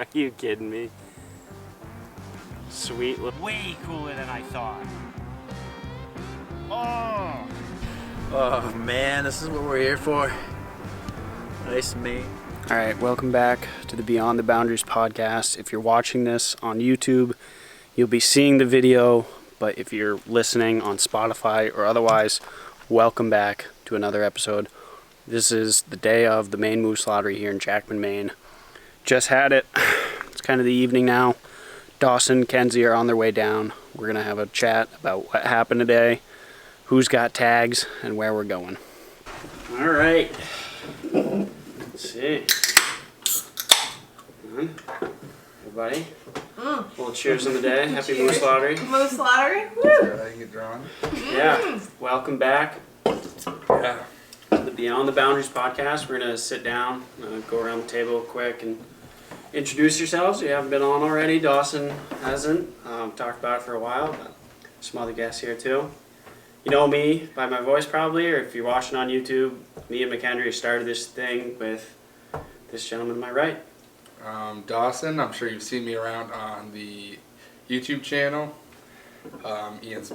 Are you kidding me? Sweet. Way cooler than I thought. Oh. Oh man, this is what we're here for. Nice Maine. All right, welcome back to the Beyond the Boundaries podcast. If you're watching this on YouTube, you'll be seeing the video, but if you're listening on Spotify or otherwise, welcome back to another episode. This is the day of the Maine Moose Lottery here in Jackman, Maine. Just had it. It's kind of the evening now. Dawson, Kenzie are on their way down. We're going to have a chat about what happened today, who's got tags, and where we're going. All right. Let's see. Come on. Everybody. Well, cheers on the day. Happy Cheers. Moose Lottery. Moose Lottery? Woo! How you get drawn? Yeah. Welcome back Yeah. to the Beyond the Boundaries podcast. We're going to sit down, go around the table quick, and introduce yourselves. You haven't been on already. Dawson hasn't. Talked about it for a while, but some other guests here too. You know me by my voice probably, or if you're watching on YouTube, me and McHenry started this thing with this gentleman to my right. Dawson, I'm sure you've seen me around on the YouTube channel. Ian's,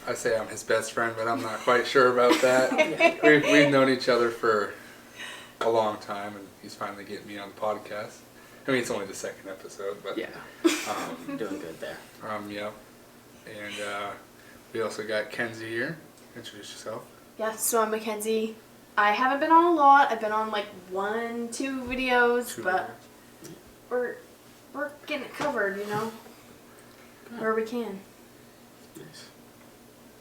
I say I'm his best friend, but I'm not quite sure about that. We've known each other for a long time, and he's finally getting me on the podcast. I mean, it's only the second episode, but Yeah, doing good there. yeah. And we also got Kenzie here. Introduce yourself. Yeah, so I'm Kenzie. I haven't been on a lot. I've been on like 1, 2 videos, but we're getting it covered, you know, where we can. Nice.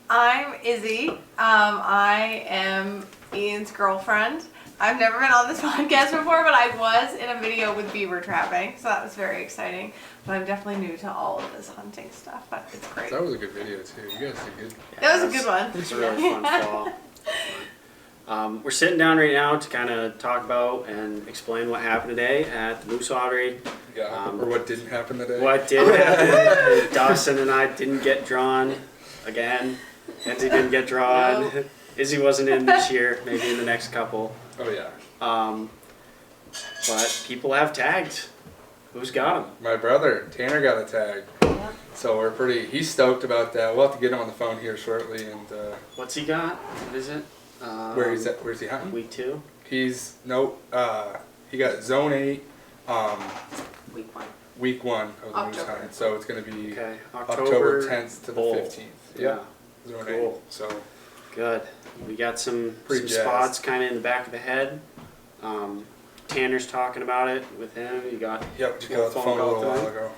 I'm Izzy. I am Ian's girlfriend. I've never been on this podcast before, but I was in a video with beaver trapping, so that was very exciting. But I'm definitely new to all of this hunting stuff, but it's great. That was a good video too. You guys did good. That was a good one. It's a really fun fall. We're sitting down right now to kind of talk about and explain what happened today at the Moose Lottery. Yeah. Or what didn't happen today. What did happen? Dawson and I didn't get drawn again. Kenzie didn't get drawn. No. Izzy wasn't in this year. Maybe in the next couple. Oh yeah. But people have tags. Who's got them? My brother, Tanner, got a tag. Yeah. So he's stoked about that. We'll have to get him on the phone here shortly. And What's he got? What is it? where's he hunting? Week 2? He got zone 8, Week 1. week 1 of the moose October. hunt. So it's going to be Okay. October 10th to the Bull. 15th. Yeah. Zone Cool. 8. So Good. We got some Pretty jazzed. spots kind of in the back of the head. Tanner's talking about it with him. You got yep, just got off the phone a call little to while him. ago.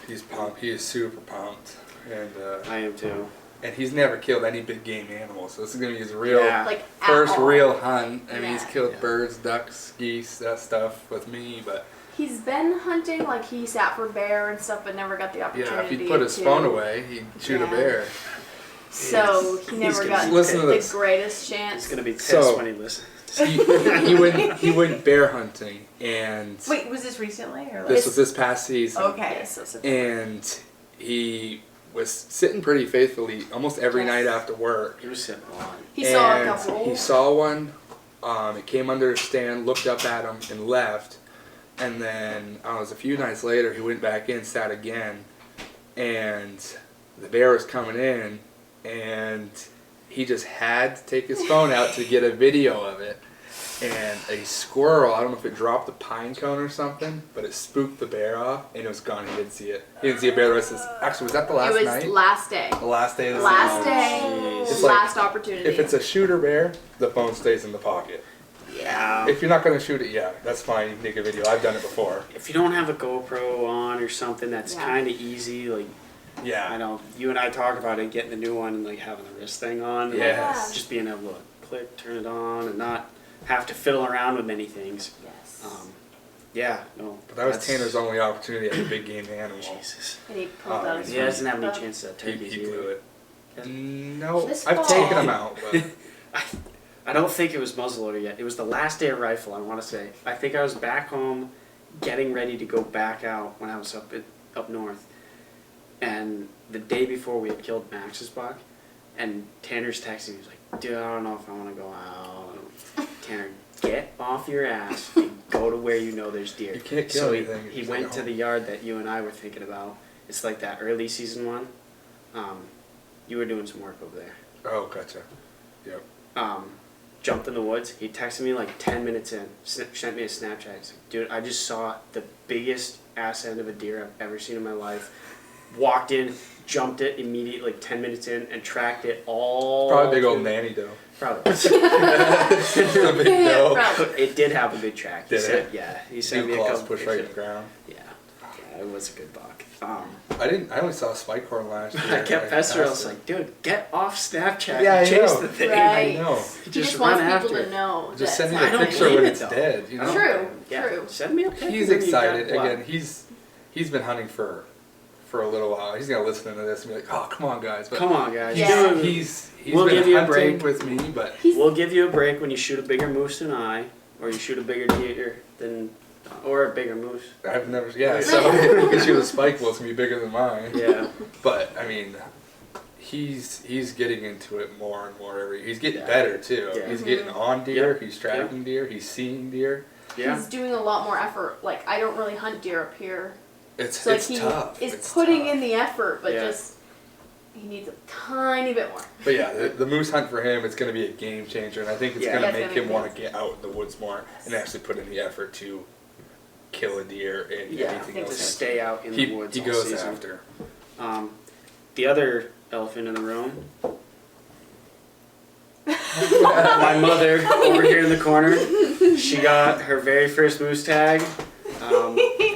He's pumped. He is super pumped. And I am too. and he's never killed any big game animals. So this is going to be his real Yeah. Like, at first all. real hunt. I mean, he's Yeah. killed Yeah. birds, ducks, geese, that stuff with me, but He's been hunting, like he sat for bear and stuff, but never got the opportunity yeah, if he put his to. phone away, he'd shoot a Yeah. bear. So he He's never gonna got listen to the this. greatest He's chance. going to be pissed So- when he listens. he went bear hunting, and Wait, was this recently or like? this was this past season. Okay. Yes, so it's And he was sitting pretty faithfully almost every Yes. night after work. He was sitting on. he saw a And couple. He saw one. It came under his stand, looked up at him, and left. And then it was a few nights later. He went back in, sat again, and the bear was coming in, and he just had to take his phone out to get a video of it. And a squirrel, I don't know if it dropped a pine cone or something, but it spooked the bear off, and it was gone. He didn't see it. He didn't see a bear the rest of this. Actually, was that the last it was night? last day. The last day of the Last season. day. Jeez. It's like, last opportunity. If it's a shooter bear, the phone stays in the pocket. Yeah. If you're not going to shoot it, yeah, that's fine. You can take a video. I've done it before. If you don't have a GoPro on or something that's Yeah. kind of easy, like, Yeah. I know you and I talk about it, getting the new one and like having the wrist thing on. and, Yes. like, just being able to click, turn it on, and not have to fiddle around with many things. yes. Yeah, no. But that was that's- Tanner's only opportunity at a big game animal. Jesus. and he pulled Oh, out his He doesn't have any phone. chance at He turkeys blew either. it. No, This I've fall. taken him out. But I don't think it was muzzleloader yet. It was the last day of rifle, I want to say. I think I was back home getting ready to go back out when I was up north. And the day before we had killed Max's buck, and Tanner's texting me, he was like, dude, I don't know if I want to go out. Tanner get off your ass and go to where you know there's deer. You can't kill so anything if he you went stay to home. the yard that you and I were thinking about. It's like that early season one. You were doing some work over there. Oh, gotcha. Yep. Jumped in the woods. He texted me like 10 minutes in. Sent me a Snapchat. He's like, dude, I just saw the biggest ass end of a deer I've ever seen in my life. Walked in, jumped it immediately, like 10 minutes in, and tracked it all. Probably big old through- nanny doe. Probably. It's a big doe. Probably. It did have a big track. He Did said, it? yeah. He sent Dew me a claws couple push right in pictures. the ground. Yeah, it was a good buck. I only saw a spike horn last year. I kept pestering. I was like, dude, get off Snapchat. Yeah, I and chase know. the thing. Right. I know. He Just just run wants after people it. to know. Just that send me I the don't picture blame when it, it's though. dead. You know? True. Yeah, True. send me a picture. He's when you got excited blood. again. He's been hunting for a little while. He's gonna listen to this and be like, "Oh, come on, guys!" But Come on, guys. Yeah. he's We'll been give you a hunting break. with me, but We'll give you a break when you shoot a bigger moose than I, or you shoot a bigger deer than, or a bigger moose. I've never. Yeah, so you can shoot a spike bull. It's gonna be bigger than mine. Yeah. But I mean, he's getting into it more and more. He's getting Yeah. better too. Yeah. He's getting on deer. Yep. He's tracking deer. He's seeing deer. Yeah. He's doing a lot more effort. Like, I don't really hunt deer up here. It's So, like, it's he tough. is It's putting tough. in the effort, but Yeah. just, he needs a tiny bit more. But yeah, the moose hunt for him, it's going to be a game changer, and I think it's Yeah. going Yeah, to it's make gonna him be want to get out in the woods more and actually put in the effort to kill a deer and Yeah. anything To To else. stay out in the woods He all goes season. after. The other elephant in the room. My mother over here in the corner. She got her very first moose tag.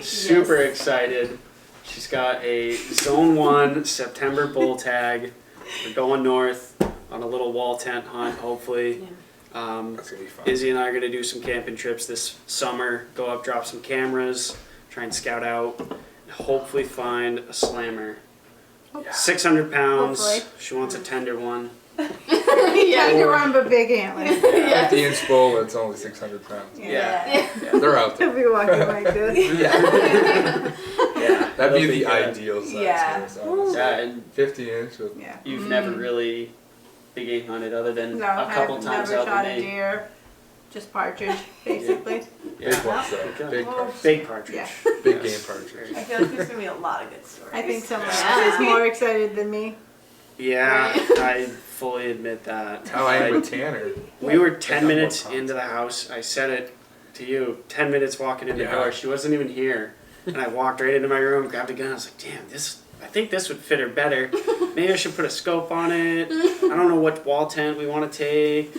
Super excited. She's got a Zone 1 September bull tag. We're going north on a little wall tent hunt, hopefully. That's going to be fun. Izzy and I are going to do some camping trips this summer. Go up, drop some cameras, try and scout out, and hopefully find a slammer. Yeah. 600 pounds. Hopefully. She wants a tender one. Yeah. Tender one, but big antlers. 50-inch bull, it's only 600 pounds. Yeah. They're out there. He'll be walking like this. Yeah. Yeah. That'd be They'll the good. ideal size Yeah. horse, honestly. Yeah, and 50-inch with Yeah. you've never really big game hunted other than No, a couple I've times never out shot with a me. deer. Just partridge, basically. big ones, though. Okay. Big partridge. Big partridge. Yeah. Big Yes. game partridge. I feel like there's gonna be a lot of good stories. I think someone Yeah. else is more excited than me. Yeah, Right. I fully admit that. How I am with Tanner. We were got 10 more minutes pounds. into the house. I said it to you. 10 minutes walking in the Yeah. door. She wasn't even here. And I walked right into my room, grabbed a gun. I was like, damn, I think this would fit her better. Maybe I should put a scope on it. I don't know what wall tent we want to take.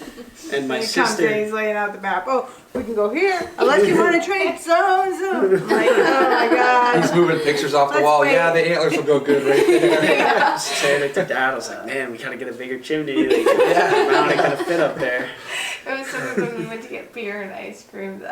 And my And he comes in, sister. he's laying out the map. Oh, we can go here. Unless you want to trade so and so. I'm like, oh my god. He's moving pictures off the Let's wall. wait. Yeah, the antlers will go good right there. I was saying it to Dad. I was like, man, we gotta get a bigger chimney. Like, the mount ain't gonna fit up there. It was so good when we went to get beer and ice cream.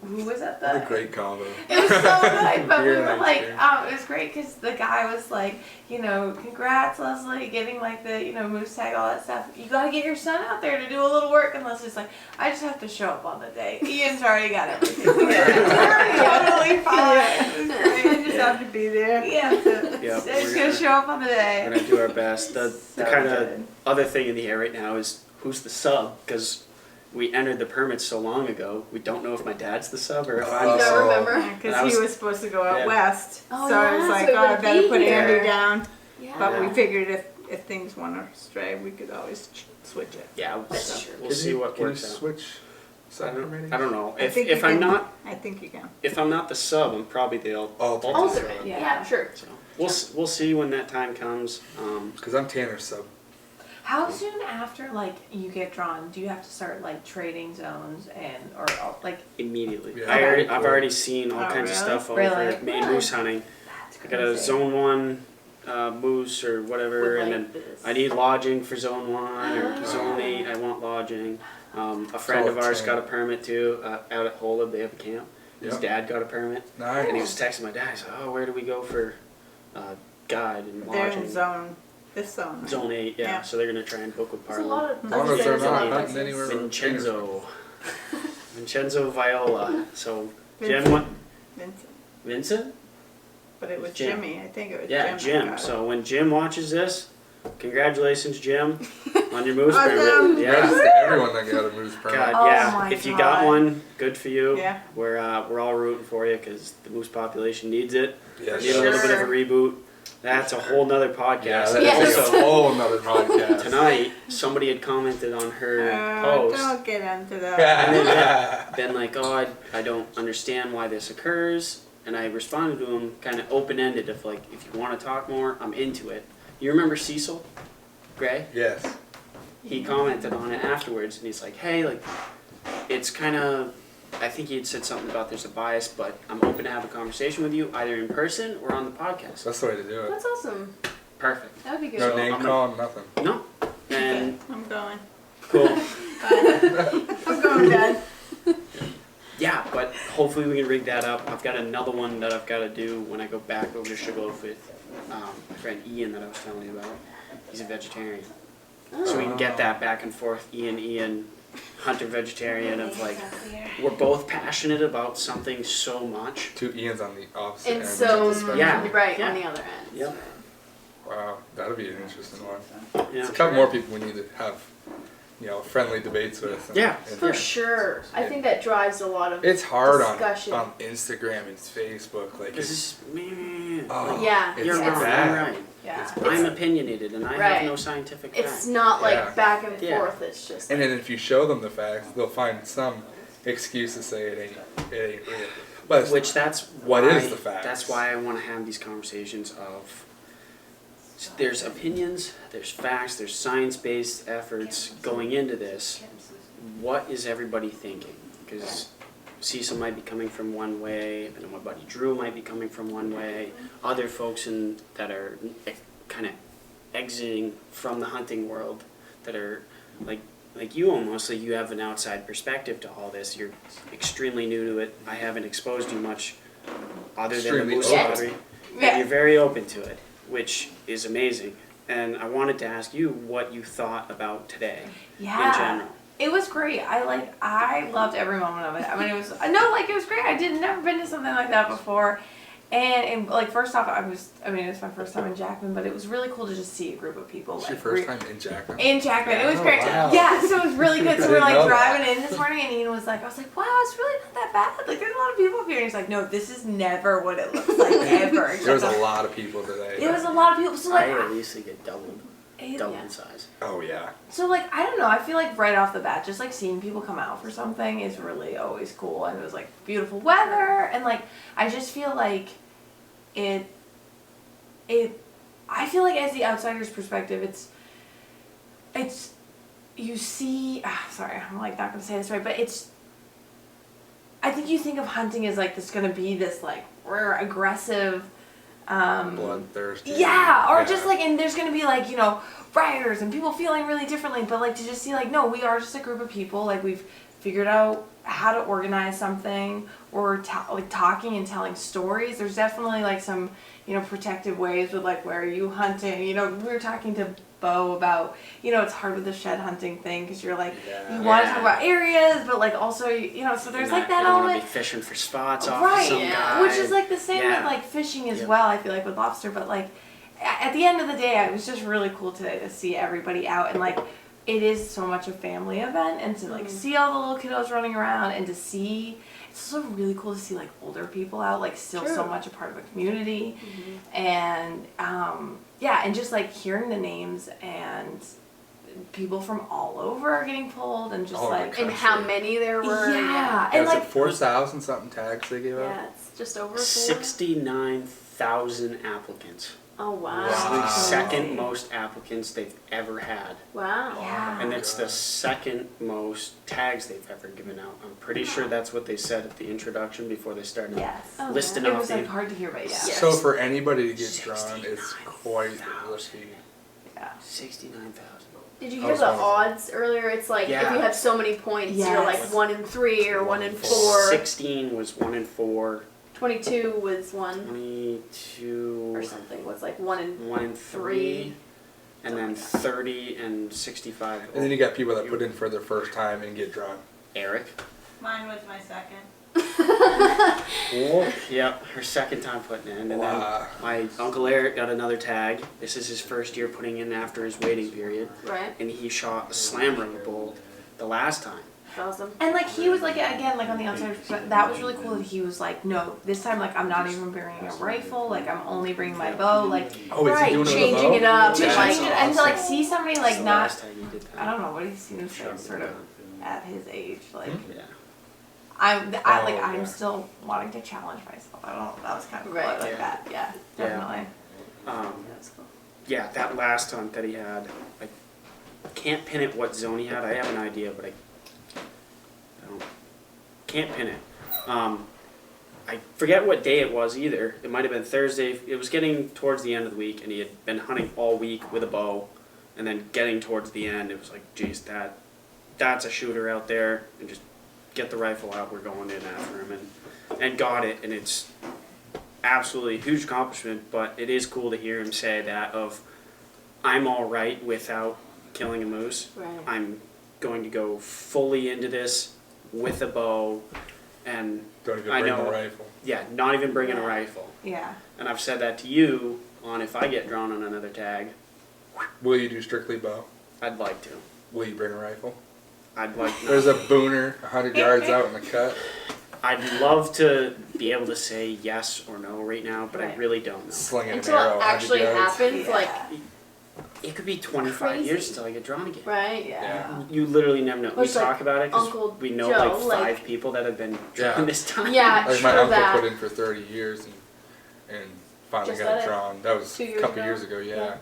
Who was at the? What a great combo. It was so good, but we Beer were and like, ice it was great because the guy was like, congrats, Leslie, getting like the, moose tag, all that stuff. You gotta get your son out there to do a little work. And Leslie's like, I just have to show up on the day. Ian's already got everything. Totally fine. It was great. You just have to be there. Yeah. Yep, They're just gonna show up on the We're day. gonna do our best. The So kind of good. other thing in the air right now is who's the sub, because we entered the permit so long ago. We don't know if my dad's the sub or if I'm You the don't sub. remember? I Because was- he was supposed to go out Yeah. west. Oh, so I was yeah, like, so he oh, I wouldn't better be put here. Andy down. Yeah. But we Yeah. figured if things want to stray, we could always switch it. Yeah, That's true. we'll see what Can works you out. switch I subcommittees? don't know. I think If you I'm can- not I think you can. if I'm not the sub, I'm probably the Alternate. Alternate. sub. Yeah, sure. So we'll see when that time comes. Because I'm Tanner's sub. How soon after you get drawn do you have to start trading zones or Immediately. Yeah. I've already seen all Oh, kinds of really? stuff over Really? at Maine moose hunting. that's I got a crazy. zone 1 moose or whatever, and then I need lodging for zone 1 or zone 8. I want lodging. A friend of ours got a permit too out at Holub. They have a camp. His Yep. dad got a permit, Nice. and he was texting my dad. He's like, "Oh, where do we go for guide and They're lodging?" in this zone. Right? Zone 8, yeah. Yeah. So they're gonna try and book with There's a lot Parliament. of. As long as there's they're a lot not of hunting places. anywhere with Vincenzo. Vincenzo Viola. So Jim Vincent. went. Vincent. Vincent? But it was Jim. Jimmy. I think it was Yeah, Jim. that Jim. got it. So when Jim watches this, congratulations, Jim, on your moose Awesome. permit. Yeah. Congrats to everyone that got a moose permit. God, Oh yeah. my If you got God. one, good for you. Yeah. We're all rooting for you because the moose population needs it. Yeah, Need a little bit of a Sure. reboot. That's a whole nother Yeah, podcast. that's Yes. like a whole nother podcast. Tonight, somebody had commented on her post. Don't get into that. And then been like, oh, I don't understand why this occurs. And I responded to him kind of open-ended of like, if you want to talk more, I'm into it. You remember Cecil Gray? Yes. He commented on it afterwards, and he's like, hey, like, it's kind of, I think he had said something about there's a bias, but I'm open to have a conversation with you, either in person or on the podcast. That's the way to do it. That's awesome. Perfect. That would be good. No So name I'm calling, nothing. No? And I'm going. cool. I'm going, Dad. Yeah, but hopefully we can rig that up. I've got another one that I've got to do when I go back over to Sugarloaf with my friend Ian that I was telling you about. He's a vegetarian. So we can get that back and forth, Ian, hunter vegetarian of like, we're both passionate about something so much. Two Ians on the opposite And end. so, of the spectrum. Yeah. right, Yeah. on the other end. Yep. Wow, that'd be an interesting one. Yeah. There's a couple more people we need to have, friendly debates with. And- Yeah. and- For sure. I think that drives a lot of It's hard discussion. on Instagram and Facebook. Like, This it's, is me. oh, Yeah. it's You're wrong. bad. I'm right. Yeah. I'm opinionated, and I Right. have no scientific It's facts. not like Yeah. back and Yeah. forth. It's just. And then if you show them the facts, they'll find some excuse to say it ain't real. But it's- Which that's What why, is the facts? That's why I want to have these conversations of there's opinions, there's facts, there's science-based efforts going into this. What is everybody thinking? Because Cecil might be coming from one way, and my buddy Drew might be coming from one way. Other folks that are kind of exiting from the hunting world that are like you almost, like you have an outside perspective to all this. You're extremely new to it. I haven't exposed you much other than the Extremely moose open. lottery. Yeah. And you're very open to it, which is amazing. And I wanted to ask you what you thought about today in general. It was great. I loved every moment of it. I mean, it was great. Never been to something like that before. And like, first off, it was my first time in Jackman, but it was really cool to just see a group of people. It's like, your first time in Jackman? in Jackman. It was Oh, great. wow. Yeah, so it was really good. So I we're didn't like know driving that. in this morning, and Ian was like, I was like, wow, it's really not that bad. Like, there's a lot of people up here. And he's like, no, this is never what it looks like ever. There was a lot of people today. It was a lot of people. So I like, at least get doubled in size. Oh, yeah. so like, I don't know. I feel like right off the bat, just like seeing people come out for something is really always cool. And it was like beautiful weather, and like, I just feel like I feel like as the outsider's perspective, it's you see, sorry, I'm like not gonna say this right, but I think you think of hunting as like gonna be this like aggressive, Bloodthirsty. yeah, or just like, and there's gonna be like, rioters and people feeling really differently, but like to just see like, no, we are just a group of people, like we've figured out how to organize something, or like talking and telling stories. There's definitely like some, protective ways with like, where are you hunting? We were talking to Bo about, it's hard with the shed hunting thing because you're like, Yeah. you want to Yeah. talk about areas, but like also, so there's like that You don't want element. to be fishing for spots off Right, of some guy. which is like the same Yeah. with like fishing as Yep. well, I feel like with lobster, but like at the end of the day, it was just really cool today to see everybody out, and like it is so much a family event, and to like see all the little kiddos running around, and to see, it's also really cool to see like older people out, like still so True. much a part of a community, and yeah, and just like hearing the names and people from all over are getting pulled, and just All over like the And how many there were. yeah, And and like like 4,000 something tags they gave out. Yeah, it's just over 4. 69,000 applicants. Oh, wow. It's the Wow. second most applicants they've ever had. Wow. yeah. And it's the second most tags they've ever given out. I'm pretty sure that's what they said at the introduction before they started Yes. Oh, listing It off was the like hard to hear, but yeah. Yes. So for anybody to get drawn, it's quite risky. Yeah. 69,000. Did you I hear was the wondering. odds earlier? It's like if Yeah. you have so many points, you're like Yes. 1 in 3 or 1 in 4. 16 was 1 in 4. 22 was 1 22 or something. Was like 1 in 1 in 3. And then 30 and 65. And then you got people that put in for their first time and get drawn. Eric. Mine was my second. Yep, her second time putting in. And Wow. then my Uncle Eric got another tag. This is his first year putting in after his waiting period. right. And he shot a slam rubber bull the last time. Awesome. And like he was like again like on the outside, but that was really cool that he was like, no, this time like I'm not even bringing a rifle, like I'm only bringing my bow, like Oh, is he doing it with a changing bow? it up. to That's change it and to like awesome. see somebody like So not. last time you did that. I don't know what he seems like sort of at his age, like Yeah. I'm Oh, I'm yeah. still wanting to challenge myself. I don't know. That was kind of cool. Right, I like yeah. that. Yeah, Yeah. definitely. That's cool. Yeah, that last hunt that he had, I can't pin it what zone he had. I have an idea, but I don't, can't pin it. I forget what day it was either. It might have been Thursday. It was getting towards the end of the week, and he had been hunting all week with a bow, and then getting towards the end, it was like, geez, that's a shooter out there, and just get the rifle out. We're going in after him, and got it, and it's absolutely a huge accomplishment. But it is cool to hear him say that of, I'm all right without killing a moose. Right. I'm going to go fully into this with a bow, and Don't even I bring know. the rifle. yeah, not even bringing a Yeah. rifle. Yeah. And I've said that to you on if I get drawn on another tag, Will you do strictly bow? I'd like to. Will you bring a rifle? I'd like. There's a booner 100 yards out in the cut. I'd love to be able to say yes or no right now, but I Right. really don't know. Slinging an Until arrow it 100 actually yards. happens, like, It could be 25 years Crazy. until I get drawn again. right? Yeah. You literally never know. We It's like talk about it because Uncle we know Joe, like 5 like- people that have been drawn Yeah. this time. Yeah, Like my true uncle that. put in for 30 years and finally Just got did it? drawn. That was 2 a years couple ago? years ago, yeah.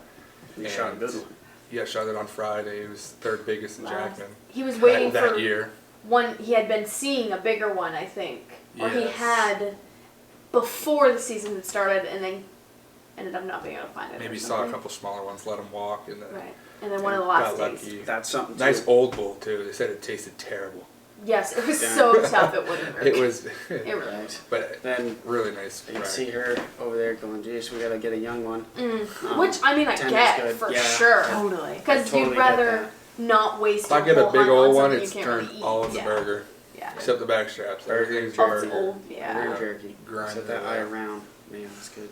You shot a good one. Yeah, shot it on Friday. It was third biggest in Wow. Jackman He was waiting that for year. one. He had been seeing a bigger one, I think, or he Yes. had before the season had started, and then ended up not being able to find it. Maybe or saw a something. couple smaller ones, let them walk, and then Right, and then one of the got last days. lucky. That's something. Nice too. old bull too. They said it tasted terrible. Yes, it was Damn. so tough it wouldn't work. It was, It really was. Right. but Then really nice. you rack. see her over there going, "Geez, we gotta get a young one." Which I mean, I Tender's get good, for yeah. sure, Totally. because Totally you'd get rather that. not waste. If I your get a whole big hunt on old one, something you it's can't turned really eat. all in the Yeah. burger, Yeah. except the back straps. Everything's Oh, it's burger. old. Yeah. Rear jerky. Grind Set it that up. eye around. Man, that's good.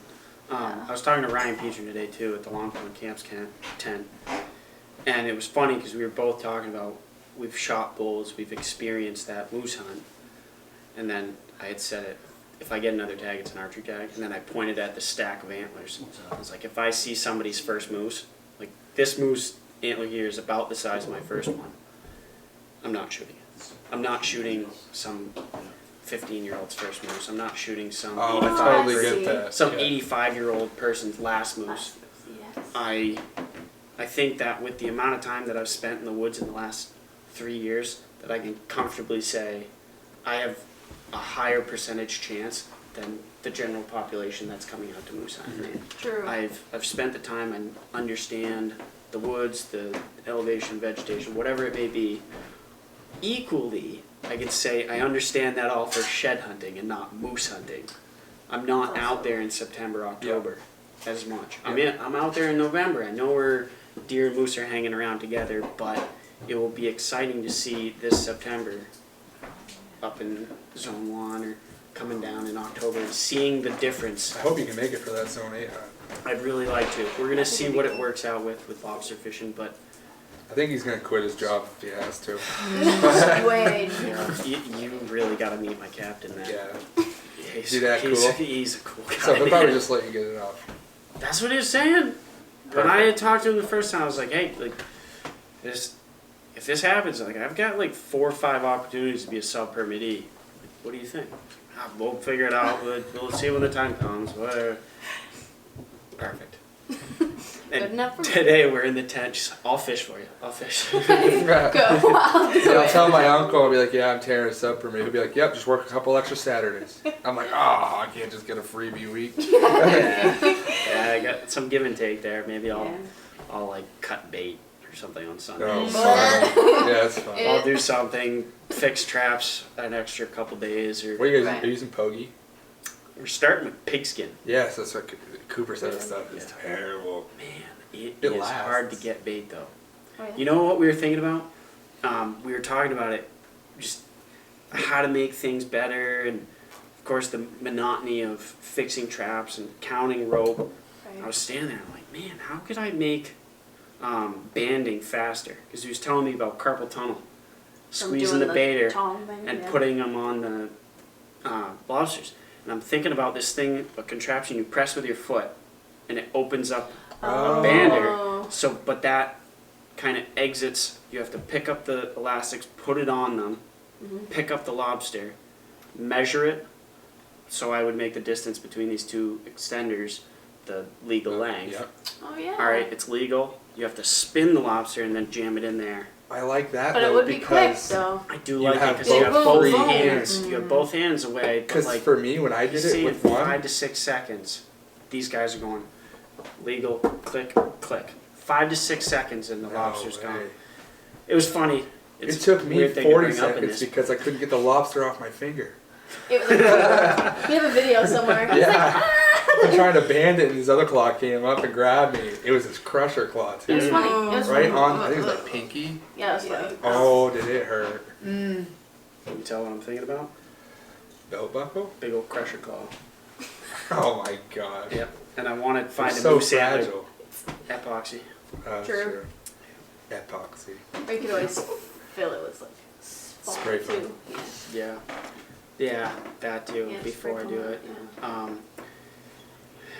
Yeah. I was talking to Ryan Peter today too at the Longhorn Camps tent, and it was funny because we were both talking about we've shot bulls, we've experienced that moose hunt, and then I had said it. If I get another tag, it's an archery tag, and then I pointed at the stack of antlers. I was like, if I see somebody's first moose, like this moose antler here is about the size of my first one, I'm not shooting it. I'm not shooting some 15-year-old's first moose. I'm not shooting some Oh, I 85 totally I get see. that. some yeah. 85-year-old person's last moose. Yes. I think that with the amount of time that I've spent in the woods in the last 3 years, that I can comfortably say I have a higher percentage chance than the general population that's coming out to moose hunt in Maine. True. I've spent the time and understand the woods, the elevation, vegetation, whatever it may be. Equally, I could say I understand that all for shed hunting and not moose hunting. I'm not out there in September, October as much. I'm out there in November. I know where deer and moose are hanging around together, but it will be exciting to see this September up in Zone 1 or coming down in October and seeing the difference. I hope you can make it for that Zone 8 hunt. I'd really like to. We're going to see what it works out with lobster fishing, but I think he's gonna quit his job if he has to. Wait. you really got to meet my captain, man. Yeah. He's, Is he that he's, cool? He's a cool guy. So he'll probably man. just let you get it off. That's what he was saying. When I had talked to him the first time, I was like, hey, like, if this happens, like, I've got like 4 or 5 opportunities to be a sub-permittee. What do you think? We'll figure it out. We'll see when the time comes. Whatever. Perfect. Good enough for me. Today we're in the tent. She's like, I'll fish for you. I'll fish. Go. I'll do Yeah, I'll it. tell my uncle, I'll be like, yeah, I'm tearing a sub for me. He'll be like, yep, just work a couple extra Saturdays. I'm like, oh, I can't just get a freebie week. yeah, I got some give and take there. Maybe Yeah. I'll like cut bait or something on Sunday. No, fine. Yeah, it's fine. I'll do something, fix traps an extra couple days, or What are you guys Right. are you using Pogey? we're starting with pigskin. Yes, that's what Cooper said. His stuff is Yeah. terrible. Man, It is lasts. hard to get bait though. Oh, yeah. You know what we were thinking about? We were talking about it, just how to make things better, and of course the monotony of fixing traps and counting rope. I was standing there, I'm like, man, how could I make banding faster? Because he was telling me about carpal tunnel. squeezing doing the baiter tongue thing, and yeah. putting them on the lobsters. And I'm thinking about this thing, a contraption you press with your foot, and it opens up a bander. So, but that kind of exits. You have to pick up the elastics, put it on them, pick up the lobster, measure it. So I would make the distance between these two extenders the legal length. Yep. Oh yeah. All right, it's legal. You have to spin the lobster and then jam it in there. I like that But though, it would be quick because though. I do You like it have because you have both both free hands. hands. You have both hands away. But because like, for me when I you did see it in with one, 5 to 6 seconds, these guys are going legal, click, click. 5 to 6 seconds and the no lobster's way. gone. It was funny. It's It took a me weird thing to 40 bring up in seconds this. because I couldn't get the lobster off my finger. It was like, we have a video somewhere. It's Yeah. I'm trying to band it and this other claw came up and grabbed me. It was this crusher claw It too. was funny. It was Right funny. on, I think it was like pinky. Yeah, it was funny. Oh, did it hurt? Can you tell what I'm thinking about? Belt buckle? Big old crusher claw. Oh my gosh. Yep. And I wanted to find It's a so moose antler fragile. epoxy. True. Epoxy. Or you could always fill it with like Spray foam foam. too. Yeah. Yeah, that too. Yeah, before I spray do foam, it. yeah.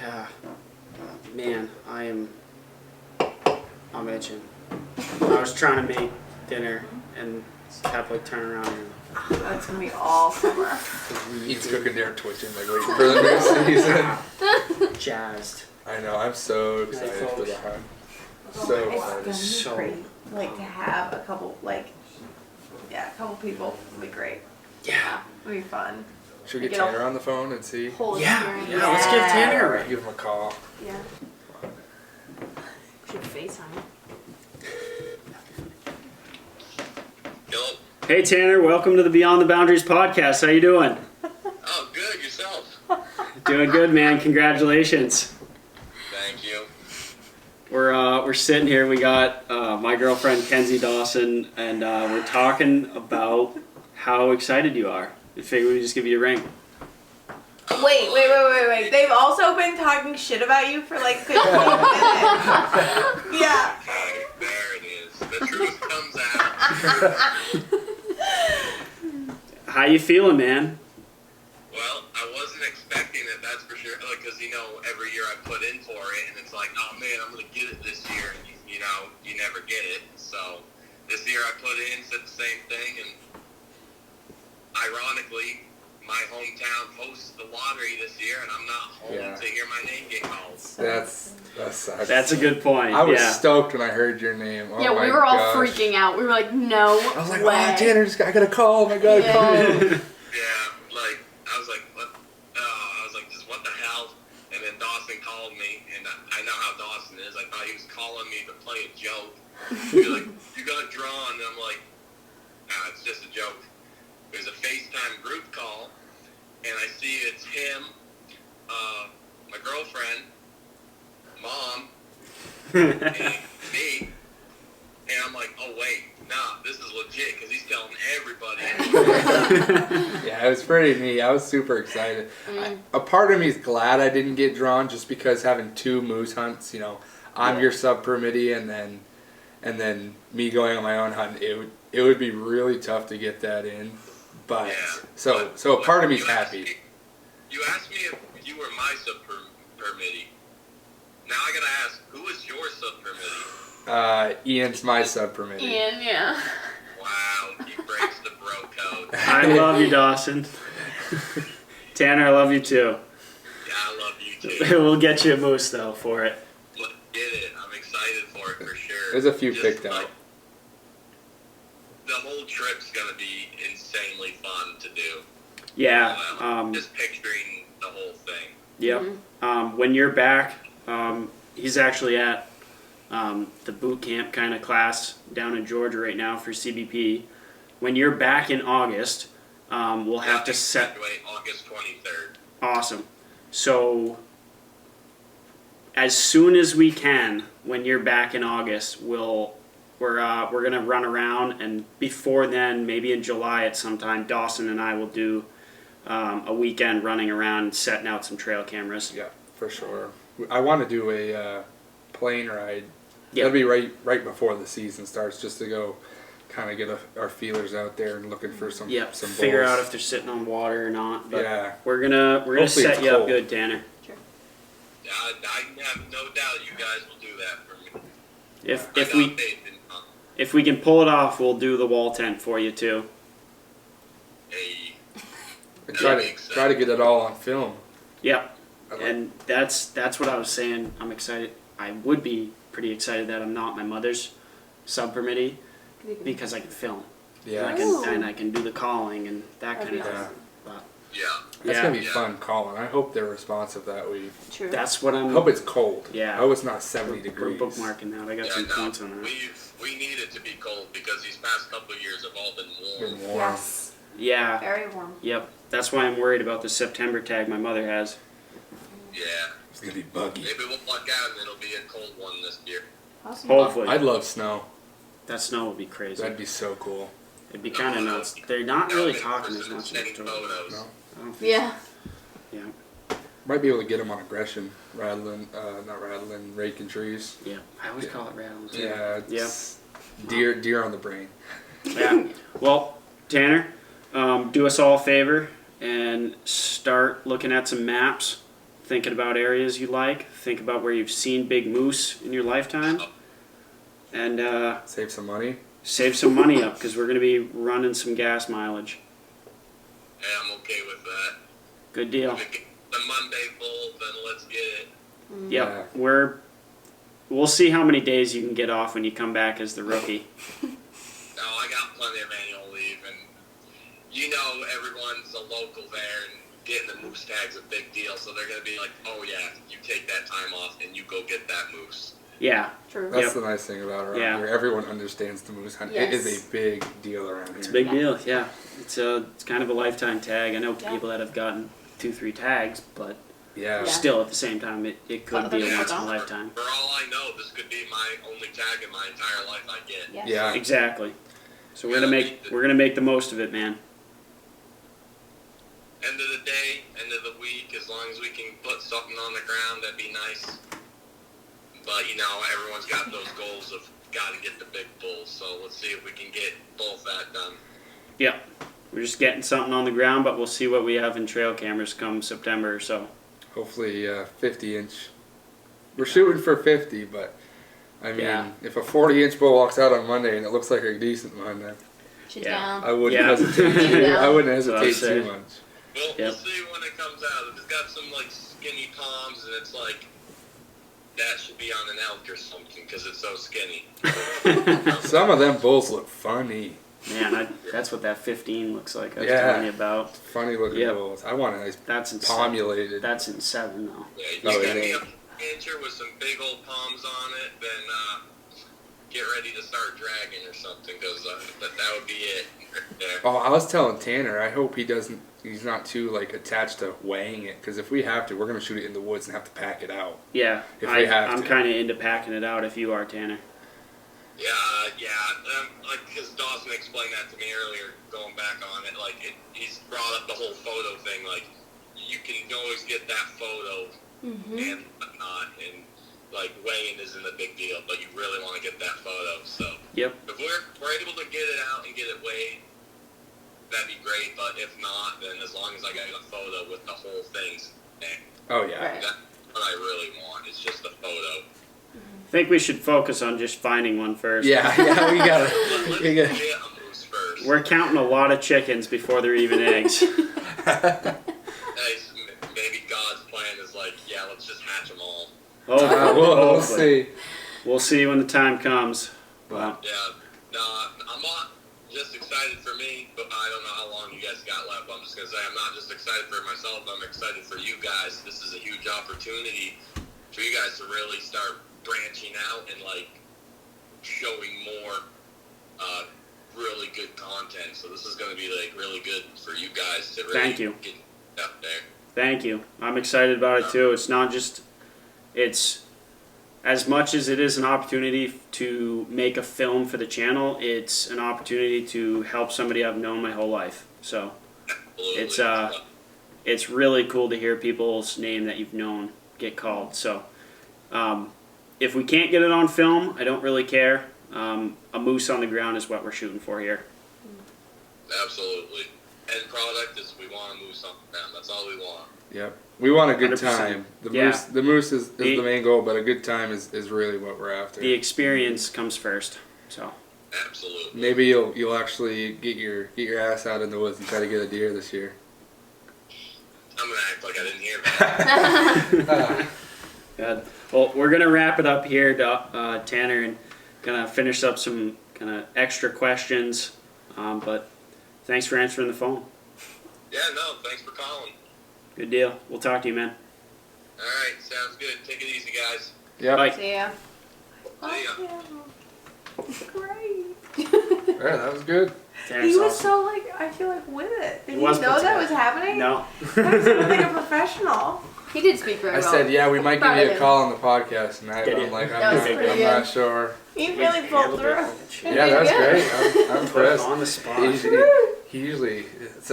Yeah. Man, I'm itching. I was trying to make dinner and kept like turning around and That's gonna be all summer. He's cooking there twitching like waiting for the new season. jazzed. I know, I'm so excited for the hunt. So It's excited. gonna be So- great. Like to have a couple, a couple people would be great. Yeah. Would be fun. Should we get Get all- Tanner on the phone and see? Whole Yeah. experience. Yeah. Let's give Tanner a ring. Give him a call. Yeah. Should FaceTime. Hello. Hey Tanner, welcome to the Beyond the Boundaries podcast. How you doing? Oh, good. Yourself? Doing good, man. Congratulations. Thank you. We're sitting here. We got my girlfriend Kenzie Dawson, and we're talking about how excited you are. I figured we'd just give you a ring. Wait. They've also been talking shit about you for like 15 minutes. Yeah. Okay, there it is. The truth comes out. How you feeling, man? Well, I wasn't expecting it, that's for sure. Because, every year I put in for it, and it's like, oh man, I'm going to get it this year. And, you never get it. So this year I put in, said the same thing, and ironically, my hometown hosts the lottery this year, and I'm not home to hear my name get called. That sucks. That's a good point. I was yeah. stoked when I heard your name. Oh Yeah, my we were all gosh. freaking out. We were like, no I was like, way. oh, Tanner, I got a call. Oh my God, Yeah. call. Yeah, I was like, what? I was like, just what the hell? And then Dawson called me, and I know how Dawson is. I thought he was calling me to play a joke. He was like, you got drawn. And I'm like, nah, it's just a joke. It was a FaceTime group call, and I see it's him, my girlfriend, Mom, and me. And I'm like, oh wait, nah, this is legit because he's telling everybody. Yeah, it was pretty neat. I was super excited. A part of me is glad I didn't get drawn just because having 2 moose hunts, I'm your sub permittee and then me going on my own hunt, it would be really tough to get that in. But Yeah, so a part of me's you asked happy. me- You asked me if you were my sub permittee. Now I gotta ask, who is your sub permittee? Ian's my sub permittee. Ian, yeah. Wow, he breaks the bro code. I love you, Dawson. Tanner, I love you too. Yeah, I love you too. We'll get you a moose though for it. Let's get it. I'm excited for it for sure. There's a few Just, picked out. The whole trip's gonna be insanely fun to do. Yeah. Just picturing the whole thing. Yep. When you're back, he's actually at the boot camp kind of class down in Georgia right now for CBP. When you're back in August, we'll have to set. Graduate August 23rd. Awesome. So, as soon as we can, when you're back in August, we're gonna run around, and before then, maybe in July at some time, Dawson and I will do a weekend running around and setting out some trail cameras. Yeah, for sure. I want to do a plane ride. Yep. That'll be right before the season starts, just to go kind of get our feelers out there and looking for some Yep. some Figure bulls. out if they're sitting on water or not. But Yeah. we're gonna Hopefully set it's you up cold. good, Tanner. I have no doubt you guys will do that for me. If I if got we faith in if we can pull it off, we'll do the wall tent for you too. a And try to get it all on film. Yep. I like- And that's what I was saying. I'm excited. I would be pretty excited that I'm not my mother's sub-permittee because I can film. Yeah. And I can do the calling and that kind of Yeah. thing. But yeah. That's yeah, gonna be fun calling. I hope they're responsive that week. True. that's what I I'm. hope it's cold. Yeah. I hope it's not we're 70 degrees. bookmarking that. I got Yeah, some no, points on that. we need it to be cold because these past couple of years have all been warm. Been warm. Yes. Yeah. Very warm. Yep. That's why I'm worried about the September tag my mother has. Yeah. It's gonna be buggy. Maybe we'll luck out and it'll be a cold one this year. Possible. Hopefully. I'd love snow. That snow would be crazy. That'd be so cool. It'd be kind of nuts. They're not Now really maybe talking for as some much. steady as I photos. No. don't think Yeah. so. Yeah. Might be able to get them on aggression, not rattling, raking trees. Yeah. I always call it rattles. Yeah, it's deer on the brain. Yeah. Well, Tanner, do us all a favor and start looking at some maps, thinking about areas you like, think about where you've seen big moose in your lifetime, and Save some money. save some money up because we're going to be running some gas mileage. Yeah, I'm okay with that. Good deal. If we get the Monday full, then let's get it. Yep. We'll see how many days you can get off when you come back as the rookie. No, I got plenty of annual leave, and you know everyone's a local there, and getting the moose tag's a big deal, so they're going to be like, oh yeah, you take that time off and you go get that moose. Yeah. True. That's Yep. the nice thing about around Yeah. here. Everyone understands the moose hunt. It is Yes. a big deal around here. It's a big deal. Yeah. It's kind of a lifetime tag. I know Yeah. people that have gotten 2-3 tags, but Yeah. Yeah. still at the same time it could be a Yeah. once in a lifetime. For all I know, this could be my only tag in my entire life I get. Yes. Yeah. Exactly. So we're gonna make the most of it, man. End of the day, end of the week, as long as we can put something on the ground, that'd be nice. But, you know, everyone's got those goals of got to get the big bulls, so let's see if we can get both that done. Yeah. We're just getting something on the ground, but we'll see what we have in trail cameras come September or so. Hopefully 50-inch. We're shooting for 50, but I mean, Yeah. if a 40-inch bull walks out on Monday and it looks like a decent one, then She's Yeah. down. I wouldn't Yeah. hesitate. Yeah. I wouldn't That's what I hesitate was too saying. much. We'll Yep. see when it comes out. If it's got some, like, skinny palms and it's like, that should be on an elk or something because it's so skinny. Some of them bulls look funny. Man, that's what that 15 looks like. I was Yeah. telling you about. Funny looking Yep. bulls. I want a nice That's in pomulated. That's in 7 though. Yeah, you Oh, got yeah. me a incher with some big old palms on it, then get ready to start dragging or something because that would be it. Yeah. Oh, I was telling Tanner, I hope he's not too like attached to weighing it, because if we have to, we're gonna shoot it in the woods and have to pack it out. Yeah, If we have I'm to. kind of into packing it out if you are, Tanner. Like because Dawson explained that to me earlier, going back on it, like he's brought up the whole photo thing, like you can always get that photo and whatnot, and like weighing isn't a big deal, but you really want to get that photo, so. Yep. If we're able to get it out and get it weighed, that'd be great, but if not, then as long as I got a photo with the whole thing's Oh yeah. Right. that's what I really want, is just the photo. I think we should focus on just finding one first. Yeah, we gotta. Let's we get gotta a moose first. We're counting a lot of chickens before they're even eggs. Hey, maybe God's plan is like, yeah, let's just hatch them all. we'll Hopefully. see. We'll see when the time comes. Wow. Yeah, no, I'm not just excited for me, but I don't know how long you guys got left. I'm just gonna say I'm not just excited for myself. I'm excited for you guys. This is a huge opportunity for you guys to really start branching out and like showing more really good content. So this is gonna be like really good for you guys to really Thank you. get up there. Thank you. I'm excited about it too. It's not just, it's as much as it is an opportunity to make a film for the channel, it's an opportunity to help somebody I've known my whole life. So Absolutely. it's really cool to hear people's name that you've known get called. So if we can't get it on film, I don't really care. A moose on the ground is what we're shooting for here. Absolutely. End product is we want a moose on the ground. That's all we want. Yep. We want a good 100%. time. Yeah. The moose is the main goal, but a good time is really what we're after. The experience comes first. So Absolutely. Maybe you'll actually get your ass out in the woods and try to get a deer this year. I'm gonna act like I didn't hear that. good. Well, we're gonna wrap it up here, Tanner, and gonna finish up some kind of extra questions. But thanks for answering the phone. Yeah, no, thanks for calling. Good deal. We'll talk to you, man. All right, sounds good. Take it easy, guys. Yep. Bye. See ya. See ya. Great. Yeah, that was good. Tanner's He was awesome. so like, I feel like with it. Did He he was know put that was together. happening? No. I was like a professional. He did speak very I well. said, yeah, we might give you a Sorry. call on the podcast tonight. Did But you? I'm like, That was I'm pretty not good. sure. He really pulled through. Yeah, that's Yeah. great. I'm Put it impressed. on the spot. He usually. That's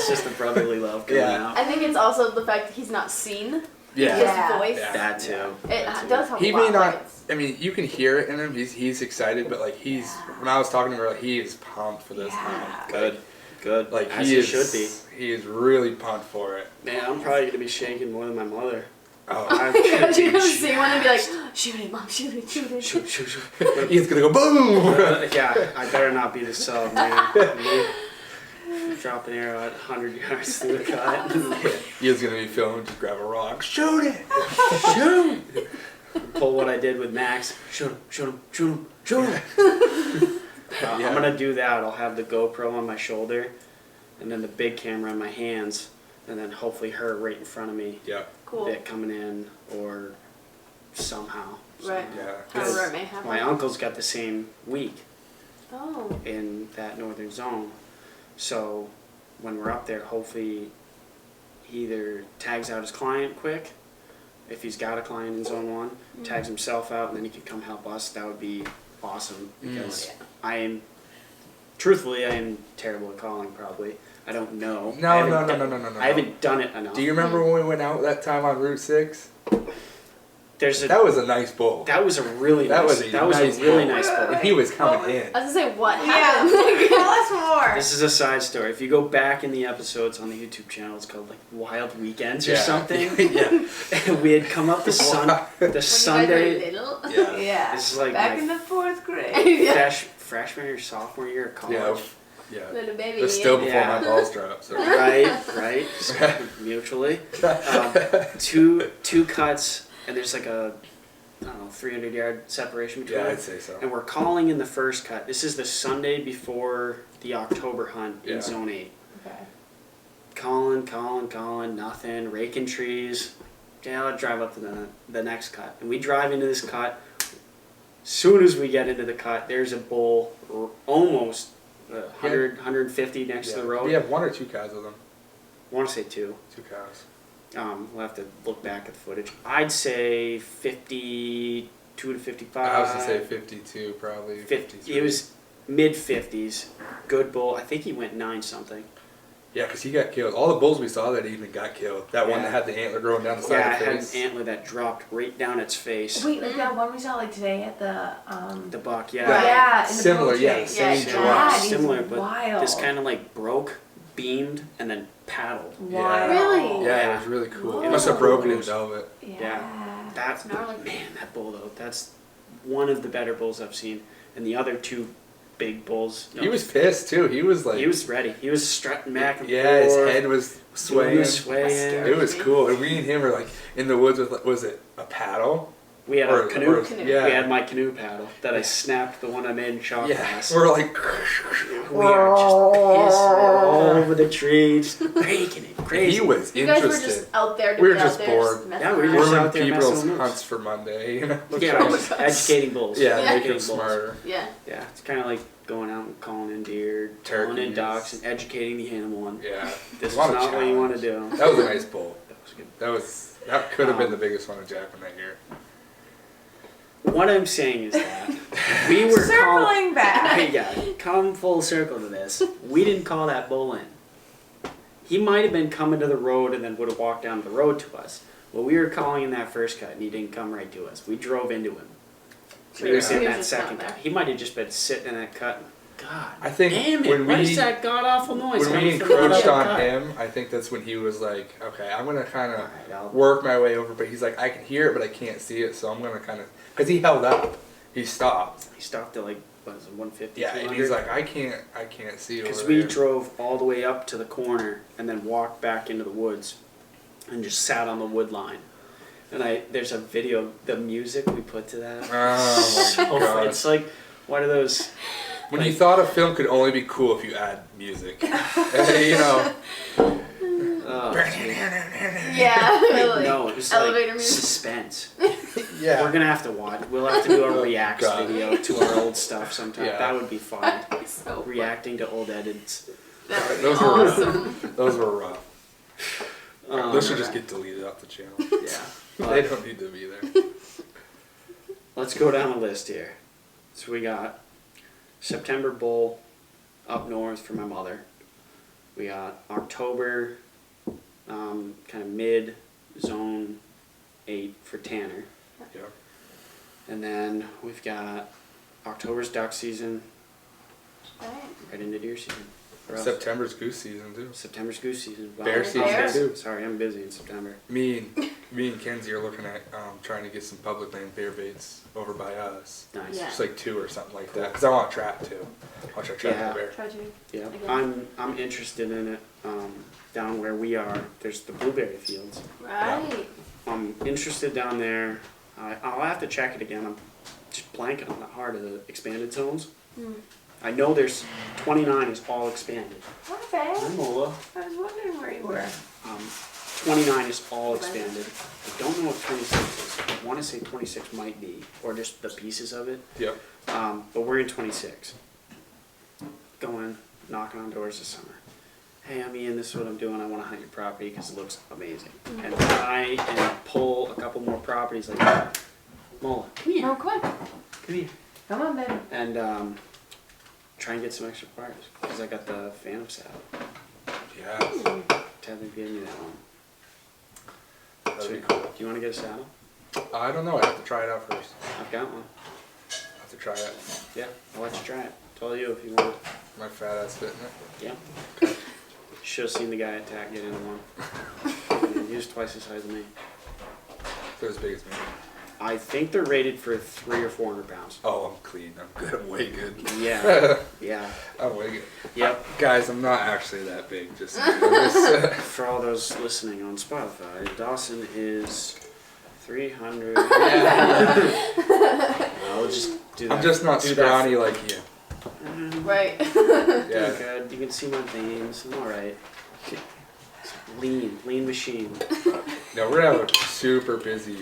just the brotherly love coming Yeah. out. I think it's also the fact that he's not seen. Yeah. His voice. Yeah. That too. It That too. does help He a lot. may not. like it's- I mean, you can hear it in him. He's excited, but like when I was talking to him, like, he is pumped for this. Yeah. Good. Good. Like As he is. should be. He is really pumped for it. Man, I'm probably gonna be shaking more than my mother. Oh, You're gonna see one and be like, shoot it, mom, shoot it, shoot it. Shoot, shoot, shoot. he's gonna go boom. Yeah, I better not be the sub, man. Drop an arrow at 100 yards through the cut. He's gonna be filming. Just grab a rock. Shoot it. Shoot! Pull what I did with Max. Shoot him, shoot him, shoot him, shoot him. Yeah. I'm gonna do that. I'll have the GoPro on my shoulder, and then the big camera in my hands, and then hopefully her right in front of me. Yeah. Cool. Bit coming in, or somehow. Right. Yeah. However it may happen. My uncle's got the same week Oh. in that northern zone, so when we're up there, hopefully he either tags out his client quick, if he's got a client in zone 1, tags himself out, and then he can come help us. That would be awesome, because I am terrible at calling, probably. I don't know. No. I haven't done it enough. Do you remember when we went out that time on Route 6? That was a nice bull. That was a really That nice, was a that was nice a really bull. nice bull. And he was coming in. I was gonna say, what Yeah. happened? Tell us more. This is a side story. If you go back in the episodes on the YouTube channel, it's called like Wild Weekends or Yeah. something. Yeah. And we had come up the Sunday. Little. Yeah. Yeah. This is like Back my in the 4th grade. Yeah. freshman or sophomore year of college. Yeah. Yeah. Little baby. It was still before Yeah. my balls dropped. So. Right. Mutually. Two cuts, and there's like a, I don't know, 300-yard separation between Yeah, them. I'd say so. And we're calling in the first cut. This is the Sunday before the October hunt in Yeah. Zone 8. Okay. Calling, nothing, raking trees. Yeah, let's drive up to the next cut. And we drive into this cut. Soon as we get into the cut, there's a bull almost 100, 150 next to the road. We have 1 or 2 cows with them. I want to say 2. 2 cows. We'll have to look back at the footage. I'd say 52 to 55. I was gonna say 52, probably. 50. It was mid 50s. Good bull. I think he went 9 something. Yeah, because he got killed. All the bulls we saw that evening got killed. That one Yeah. that had the antler growing down the side Yeah, of it the had an face. antler that dropped right down its face. Wait, like that one we saw like today at the The buck, Yeah. yeah. yeah, in the Similar, boat yeah, chase. same Yeah, drop. That is Similar, but wild. this kind of like broke, beamed, and then paddled. Wild. Really? Yeah, it was really cool. Whoa. It must have broken in velvet. Yeah. That's Gnarly. man, that bull though. That's one of the better bulls I've seen. And the other 2 big bulls. He was pissed too. He was like, He was ready. He was strutting back and yeah, his forth. head was He swaying. was swaying. It was cool. And we and him were like in the woods with, was it a paddle? We had Or- a canoe. or- yeah. We had my canoe paddle that I snapped the one I made in shot Yeah, glass. we're like, We are just pissed all over the trees, breaking it crazy. he was You guys were interested. just out there to We be were out just there bored. messing Yeah, we were around. just We're out in there people's messing with hunts for Monday, you know? Yeah, Oh my just gosh. educating bulls. Yeah, Yeah. make Educating him bulls. smarter. Yeah. Yeah, it's kind of like going out and calling in deer, calling in Turkeys. ducks, and educating the animal. And Yeah. this is What a not what you want to challenge. do. That was a nice bull. That was good. That could have been the biggest one in Jackman that year. What I'm saying is that we were Circling back. Yeah, come full circle to this. We didn't call that bull in. He might have been coming to the road and then would have walked down the road to us. Well, we were calling in that first cut, and he didn't come right to us. We drove into him. So he Yeah. was in He was that just second not cut. there. He might have just been sitting in that cut. God, I think damn it! when What we- is that god awful noise? When we coming from the encroached other on cut? him, I think that's when he was like, okay, I'm gonna kind of Alright, I'll- work my way over. But he's like, I can hear it, but I can't see it, so I'm gonna kind of, because he held up, he stopped. He stopped at like, what is it, 150? Yeah, and he's like, I can't see it. Because over we there. drove all the way up to the corner and then walked back into the woods and just sat on the wood line. And there's a video, the music we put to that. Oh my god! It's like one of those. When you thought a film could only be cool if you add music, you know. Oh, Yeah, really. no, it was Elevator like music. suspense. Yeah. We're gonna have to watch. We'll have to do a reacts God. video to our old stuff sometime. Yeah. That would be fun. So Reacting to old edits. that would be Those were awesome. rough. Those were rough. Those should just get deleted off the channel. Yeah. They don't need to be there. Let's go down the list here. So we got September Bowl up north for my mother. We got October, kind of mid zone 8 for Tanner. Yeah. And then we've got October's duck season, Right. right into deer season. For us. September's goose season too. September's goose season. Wow. Bear season, I'm busy. too. Sorry, I'm busy in September. Me and Kenzie are looking at trying to get some public land bear baits over by us. Nice. Yeah. Just like 2 or something like that. Because I want to trap too. I want to try Yeah. the bear. Try to. Yeah, Again. I'm interested in it. Down where we are, there's the blueberry fields. Right. I'm interested down there. I'll have to check it again. I'm just blanking on the heart of the expanded zones. Hmm. I know there's 29 is all expanded. Perfect. Hi, Mola. I was wondering where you were. 29 is all expanded. I don't know what 26 is. I want to say 26 might be, or just the pieces of it. Yep. But we're in 26. Going, knocking on doors this summer. Hey, I'm Ian, this is what I'm doing. I want to hunt your property because it looks amazing. And try and pull a couple more properties like that. Mola, come here. Oh, come on. Come here. Come on, baby. And try and get some extra parts because I got the Phantom saddle. Yeah. Tevin gave me that one. That'd be So, cool. Do you want to get a saddle? I don't know. I have to try it out first. I've got one. I have to try it. Yeah, I'll let you try it. Tell you if you want. My fat ass fitting it. Yeah. Should have seen the guy at TAC get into one. He was twice his size as me. They're as big as me. I think they're rated for 300 or 400 pounds. Oh, I'm clean. I'm good. I'm way good. Yeah. Yeah. I'm way good. Yep. Guys, I'm not actually that big. Just so you know. For all those listening on Spotify, Dawson is 300. I'll just do that. I'm just not do that scrawny like you. Right. Doing Yeah. good. You can see my veins. I'm alright. Lean machine. No, we're gonna have a super busy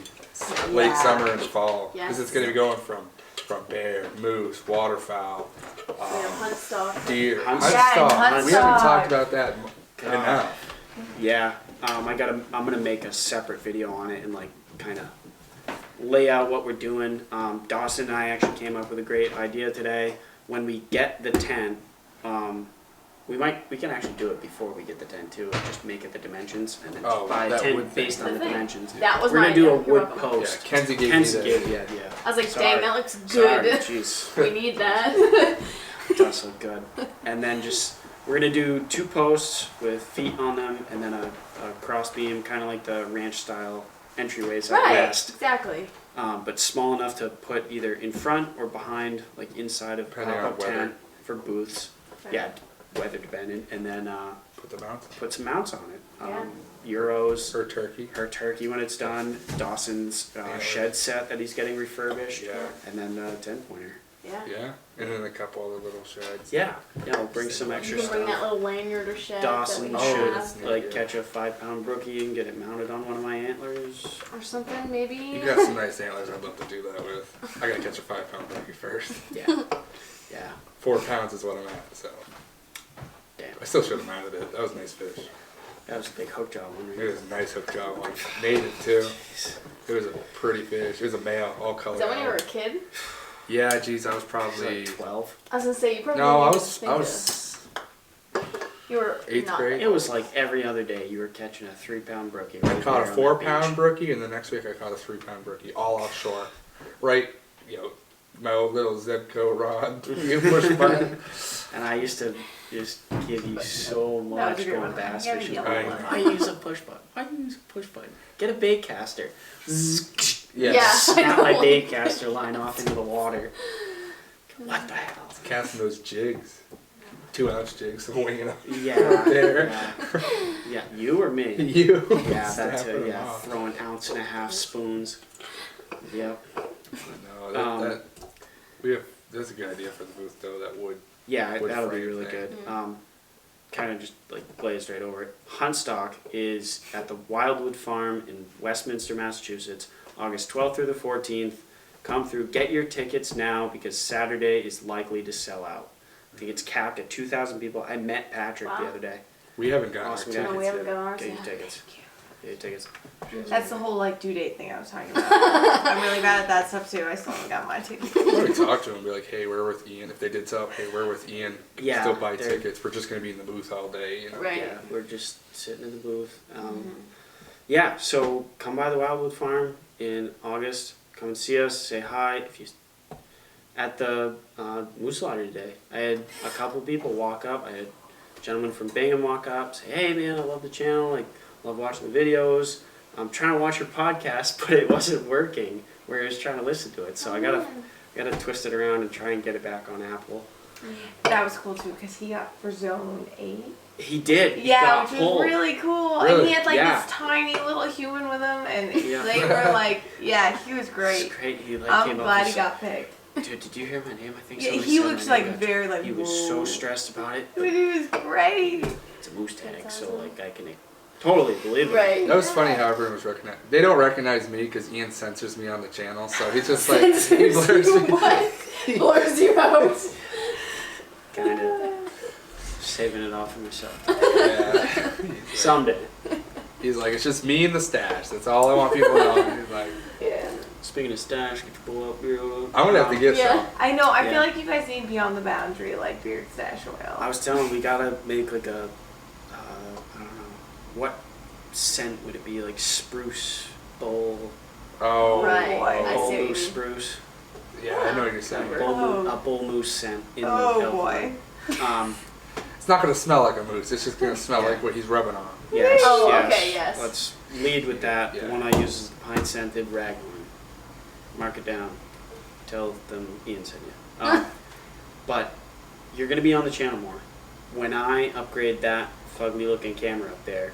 late Yeah. summer and fall because Yes. it's gonna be going from bear, moose, waterfowl, We have hunt stuff. deer, Hunt hunt stock. stock. Hunt We haven't stock. talked about that God. enough. Yeah. I'm gonna make a separate video on it and like kind of lay out what we're doing. Dawson and I actually came up with a great idea today. When we get the tent, we can actually do it before we get the tent too, and just make it the dimensions and then Oh, buy a that wood tent thing. based on the The thing. dimensions. That was We're my gonna do a idea. You're wood welcome. Yeah, post. Kenzie gave Kenzie me gave the. yeah. I was like, Sorry. dang, that looks Sorry, good. jeez. We need that. It does look good. And then we're gonna do 2 posts with feet on them, and then a cross beam, kind of like the ranch style entryways out Right. west. Exactly. But small enough to put either in front or behind, like inside of Depending pop-up on weather. tent for booths. Right. Yeah, weather dependent, and then Put the mounts. put some mounts on it. Yeah. Euros, Or turkey. her turkey when it's done, Dawson's Yeah. shed set that he's getting refurbished, Yeah. and then the 10-pointer. Yeah. Yeah. And then a couple other little sheds. Yeah, we'll bring some You extra can bring that stuff. little lanyard or shed. Dawson that we should that's have. neat, like yeah. catch a 5-pound brookie and get it mounted on one of my antlers. Or something, maybe. You got some nice antlers I'd love to do that with. I gotta catch a 5-pound turkey first. Yeah, yeah. 4 pounds is what I'm at, so. Damn, I still should have mounted it. That was a nice fish. that was a big hook job one. It Right? was a nice hook job, like native too. It was a pretty fish. It was a male, all colored. Is that when you were a out. kid? Yeah, geez, I was It was probably. like 12. I was gonna say you probably. No, I didn't was. think I of- was. You were 8th not grade? It was like every other day you were catching a 3-pound brookie. I right caught a there on that 4-pound beach. brookie, and the next week I caught a 3-pound brookie, all offshore. Right, my old little Zebco rod, you push button. And I used to just give you so That was much a good going one. bass I gotta fishing. yell at I use a push button. I use a push button. Get a bait caster. Yeah. Snap my bait caster line off into the water. What the hell? Casting those jigs. 2-ounce jigs, winging up. Yeah. There. Yeah, you or me? You. Yeah, that snapping too. them Yeah, off. throwing 1.5-ounce spoons. Yep. No, that's a good idea for the booth though. That would. Yeah, Wood that'll be frame really thing. good. Kind of just like glazed right over it. Huntstock is at the Wildwood Farm in Westminster, Massachusetts, August 12th through the 14th. Come through, get your tickets now because Saturday is likely to sell out. I think it's capped at 2,000 people. I met Patrick the Wow. other day. We haven't gotten Awesome our guy. tickets No, we haven't yet. got ours Get your yet. tickets. Get your tickets. That's the whole like due date thing I was talking about. I'm really bad at that stuff too. I still haven't got my ticket. Why don't we talk to them and be like, hey, we're with Ian. If they did sell, hey, we're with Ian. Yeah, Still buy they're- tickets. We're just going to be in the booth all day. Right. Yeah, we're just sitting in the booth. Yeah, so come by the Wildwood Farm in August. Come and see us. Say hi. If you at the moose lottery today, I had a couple people walk up. I had a gentleman from Bingham walk up, say, "Hey man, I love the channel. Like, love watching the videos. I'm trying to watch your podcast, but it wasn't working. Where I was trying to listen to it, so I gotta twist it around and try and get it back on Apple." That was cool too because he got for zone 8. He did. He Yeah, got which was pulled. really cool. Really? And he had like Yeah. this tiny little human with him, and Yeah. they were like, yeah, he was It's great. great. He like I'm came glad up he with got picked. Dude, did you hear my name? I think Yeah, somebody he said looks my name. like very like. He was so whoa. stressed about it. But he was great. It's a moose tag, That's so awesome. like I can totally believe it. Right. That was funny how everyone was recognized. They don't recognize me because Ian censors me on the channel, so he's just like, he blurs me. What? Blurs you out. Kind of saving it all for myself. Yeah. Someday. He's like, it's just me and the stash. That's all I want people to know. He's like, Yeah. Speaking of stash, get your bowl up, beer. I'm going to have to get Yeah. some. I know. I Yeah. feel like you guys need Beyond the Boundary, like beard stash oil. I was telling him we gotta make like a, I don't know, what scent would it be? Like spruce bowl, Oh, Right. oh, I bull see what you moose mean. spruce, yeah, I know what you're saying. Oh. a bull moose scent in Oh, the boy. It's not going to smell like a moose. It's just going to smell Yeah. like what he's rubbing on. Yes, Oh, yes. okay, yes. Let's lead with that. Yeah. The one I use is the pine scented raglan. Mark it down. Tell them Ian sent you. But you're going to be on the channel more. When I upgrade that fugly looking camera up there,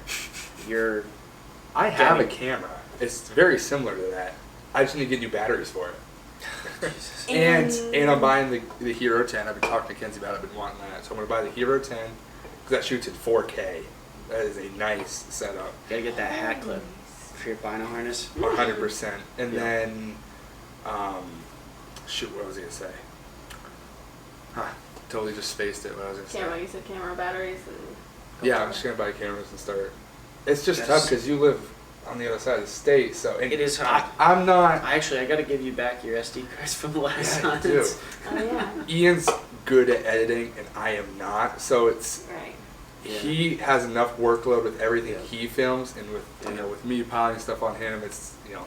you're I have a Getting- camera. It's very similar to that. I just need to get new batteries for it. Jesus. And I'm buying the Hero 10. I've been talking to Kenzie about it. I've been wanting that. So I'm going to buy the Hero 10 because that shoots in 4K. That is a nice setup. Gotta get that hat clip for your bino harness. 100%. And Yeah. then, shoot, what was I going to say? Totally just spaced it. What I was going to say. Camera, you said camera batteries and. Yeah, I'm just going to buy cameras and start. It's just Yes. tough because you live on the other side of the state. So and It is hard. I'm not. I gotta give you back your SD cards from the last Yeah, time. you do. Oh yeah. Ian's good at editing and I am not. So it's Right. Yeah. he has enough workload with everything Yeah. he films and with Yeah. with me piling stuff on him. It's Ian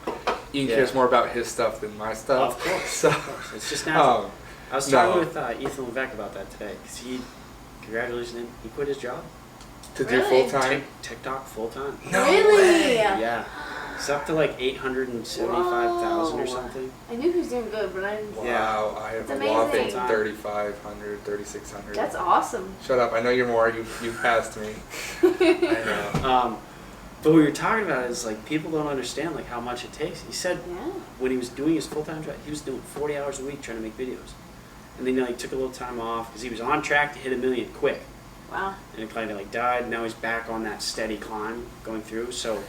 Yeah. cares more about his stuff than my stuff. Of course. So It's just natural. um, I was no. talking with Ethan Levesque about that today because congratulations, he quit his job. to do Really? full time. TikTok full time. No Really? way. Yeah. It's up to like 875,000 or Whoa. something. I knew he was doing good, but I didn't. Wow, I have That's a whopping amazing. 3,500, 3,600. That's awesome. Shut up! I know you're more. You passed me. I know. But what we were talking about is like people don't understand like how much it takes. He said Yeah. when he was doing his full time job, he was doing 40 hours a week trying to make videos, and then he like took a little time off because he was on track to hit 1 million quick, Wow. and it kind of like died. And now he's back on that steady climb going through. So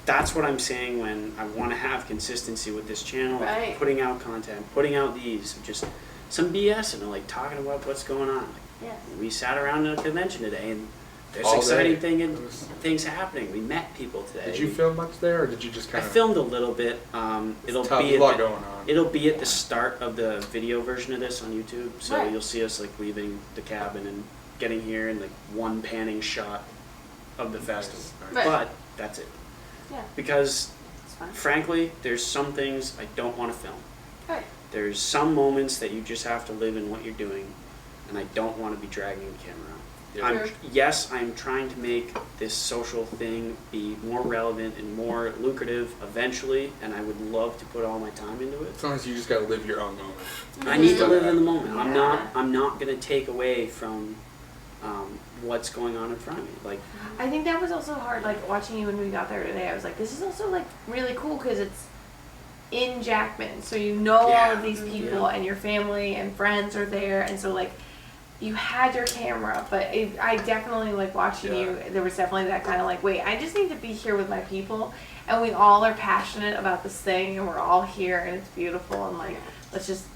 that's what I'm saying when I want to have consistency with this channel, like, Right. putting out content, putting out these, just some BS and like talking about what's going on. Like, Yeah. we sat around in a convention today and there's All exciting day. things happening. We met people today. Did you film much there, or did you just I kind of? filmed a little bit. It'll tough. be There's a lot at going on. it'll be at the start of the video version of this on YouTube. So Right. you'll see us like leaving the cabin and getting here and like one panning shot of the festival. Right. But that's it. Yeah. Because It's fine. frankly, there's some things I don't want to film. Right. There's some moments that you just have to live in what you're doing, and I don't want to be dragging the camera out. Yeah. Yes, I'm trying to make this social thing be more relevant and more lucrative eventually, and I would love to put all my time into it. Sometimes you just gotta live your own moment. I need to live in the moment. Yeah. I'm not gonna take away from what's going on in front of me. Like, I think that was also hard, like watching you when we got there today. I was like, this is also like really cool because it's in Jackman, so you know all of these people and your family and friends are there, and so like you had your camera, but I definitely like watching you. There was definitely that kind of like, wait, I just need to be here with my people, and we all are passionate about this thing, and we're all here, and it's beautiful, and like let's just.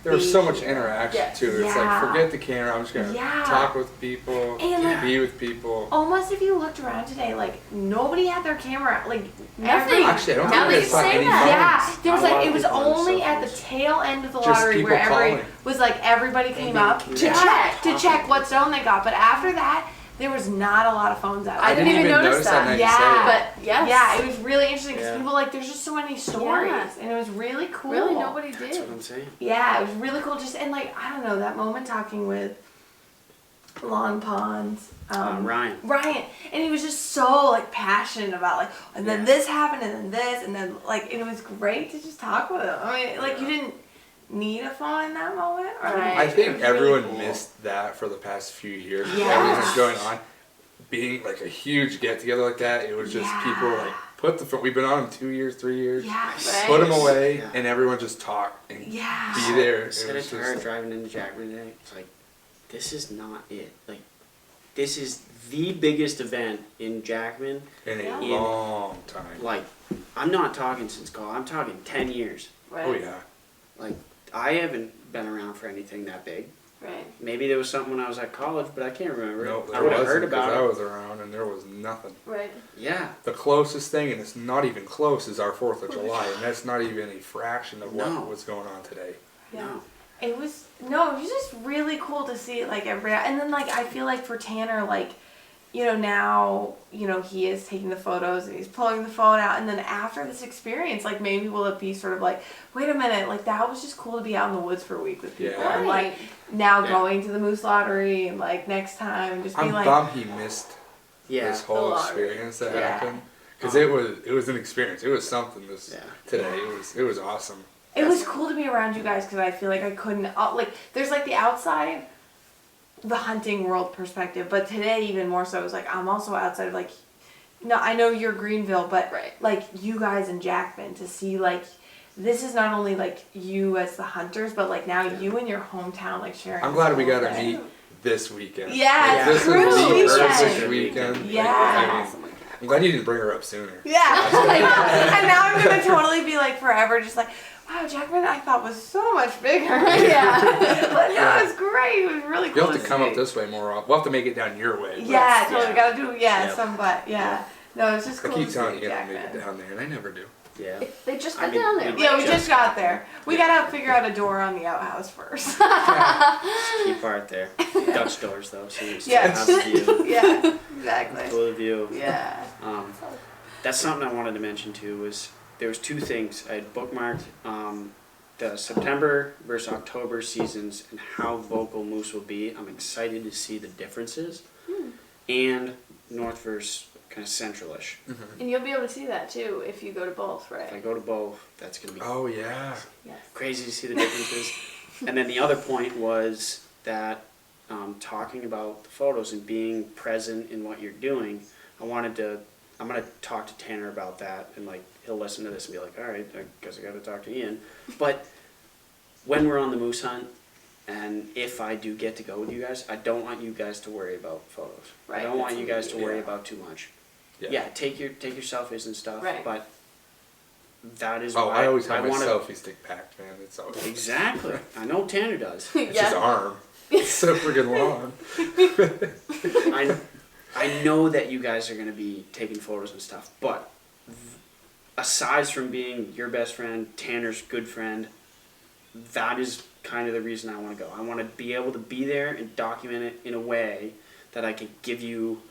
There was so much interaction Yes. too. It's Yeah. like forget the camera. I'm just gonna talk with people, And, like, be with people. Almost if you looked around today, like nobody had their camera, like Nothing. Actually, I don't Now think that I you saw say any that. phones. Yeah, there was A lot like of it was people had only cell at the phones. tail end of the Just lottery people where calling. was like everybody came up to Yeah. check what zone they got, but after that there was not a lot of phones out. I didn't even notice that. Now you Yeah. say it. But yes. Yeah, it was really interesting because Yeah. people like there's just so many stories, Yeah. and it was really cool. Really, nobody that's what did. I'm saying. Yeah, it was really cool. Just and like I don't know that moment talking with Long Ponds, Ryan. and he was just so like passionate about like, and then Yeah. this happened, and then this, and then like, and it was great to just talk with him. I mean, like you didn't need a phone in that moment, or like, Right. I it think was really everyone cool. missed that for the past few years. Yeah. Everything's going on. Being like a huge get together like that, it was just Yeah. people like put the phone. We've been on them 2 years, 3 years. Yeah, Right. Put them away, Yeah. and everyone just talk and Yeah. be there. I It said it was to her just- driving into Jackman today. It's like, this is not it. Like, this is the biggest event in Jackman. in a Yeah. long time. Like, I'm not talking since college. I'm talking 10 years. Right. Oh yeah. Like, I haven't been around for anything that big. Right. Maybe there was something when I was at college, but I can't remember. No, it. I there would have wasn't heard because about I it. was around and there was nothing. Right. Yeah. The closest thing, and it's not even close, is our 4th of July, and that's not even a fraction of what No. was going on today. Yeah. No. It was just really cool to see like every, and then like I feel like for Tanner, like, you know, now, you know, he is taking the photos and he's pulling the phone out, and then after this experience, like maybe will it be sort of like, wait a minute, like that was just cool to be out in the woods for a week with people, Yeah. and like now Yeah. going to the Moose Lottery and like next time and just be I'm like, bummed he missed Yeah. this whole The lottery. experience that Yeah. happened because it was an experience. It was something Yeah. today. It was awesome. it was cool to be around you guys because I feel like I couldn't like there's like the outside, the hunting world perspective, but today even more so, it was like I'm also outside of like, no, I know you're Greenville, but Right. like you guys in Jackman to see like this is not only like you as the hunters, but like now you in your hometown like sharing. I'm this glad we whole got to thing. meet this weekend. Yeah, Like, this true. is the Weekend. perfect weekend. Yeah. I mean, I'm glad you didn't bring her up sooner. Yeah, and now I'm gonna totally be like forever, just like, wow, Jackman I thought was so much bigger. Yeah. But no, it was great. It was really cool. You'll have to come see. up this way more often. We'll have to make it down your way. but Yeah, totally. Yeah. Gotta do Yeah. some, but yeah. No, it's just I cool keep to telling see you to make Jackman. it down there, and I never do. Yeah. They just I got mean, down there. Yeah, we Just just got there. We gotta figure out a door on the outhouse first. Keep art there. Dutch doors, though, so you still Yeah. have the view. Yeah, exactly. Full view. Yeah. That's something I wanted to mention too. Was there was two things I had bookmarked: the September versus October seasons and how vocal moose will be. I'm excited to see the differences, and North versus kind of centralish. And you'll be able to see that too if you go to both, If I right? go to both, that's gonna be Oh yeah. Yes. crazy to see the differences. And then the other point was that talking about the photos and being present in what you're doing, I'm gonna talk to Tanner about that, and like he'll listen to this and be like, all right, I guess I gotta talk to Ian. But when we're on the moose hunt, and if I do get to go with you guys, I don't want you guys to worry about photos. Right, I don't want you guys to worry yeah. about too much. Yeah. Yeah, take your selfies and stuff, Right. but that is Oh, why I always have my wanna, selfie stick packed, man. It's always Exactly. I know Tanner does. it's his arm. It's so freaking long. I know that you guys are going to be taking photos and stuff, but aside from being your best friend, Tanner's good friend, that is kind of the reason I want to go. I want to be able to be there and document it in a way that I can give you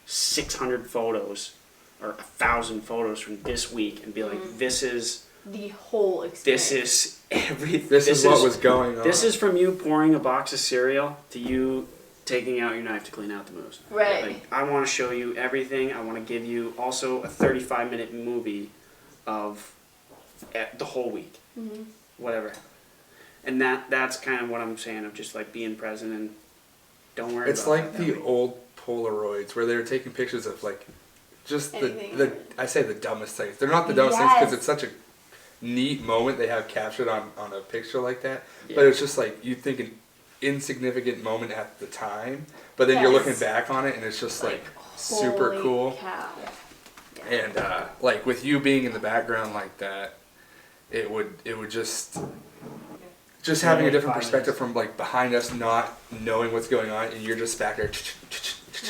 600 photos or 1,000 photos from this week and be like, this is The whole experience. this is everything. This is what was going on. This is from you pouring a box of cereal to you taking out your knife to clean out the moose. Right. Like, I want to show you everything. I want to give you also a 35-minute movie of the whole week. Mm-hmm. Whatever. And that's kind of what I'm saying, of just like being present and don't worry It's about like that the week. old Polaroids where they were taking pictures of like just Anything. I say the dumbest things. They're not the dumbest things because Yes. it's such a neat moment they have captured on a picture like that. Yeah. But it's just like you think an insignificant moment at the time, but then you're Yes. looking back on it and it's just like super Holy cool. Cow. And like with you being in the background like that, it would just having a different perspective from like behind us not knowing what's going on and you're just back there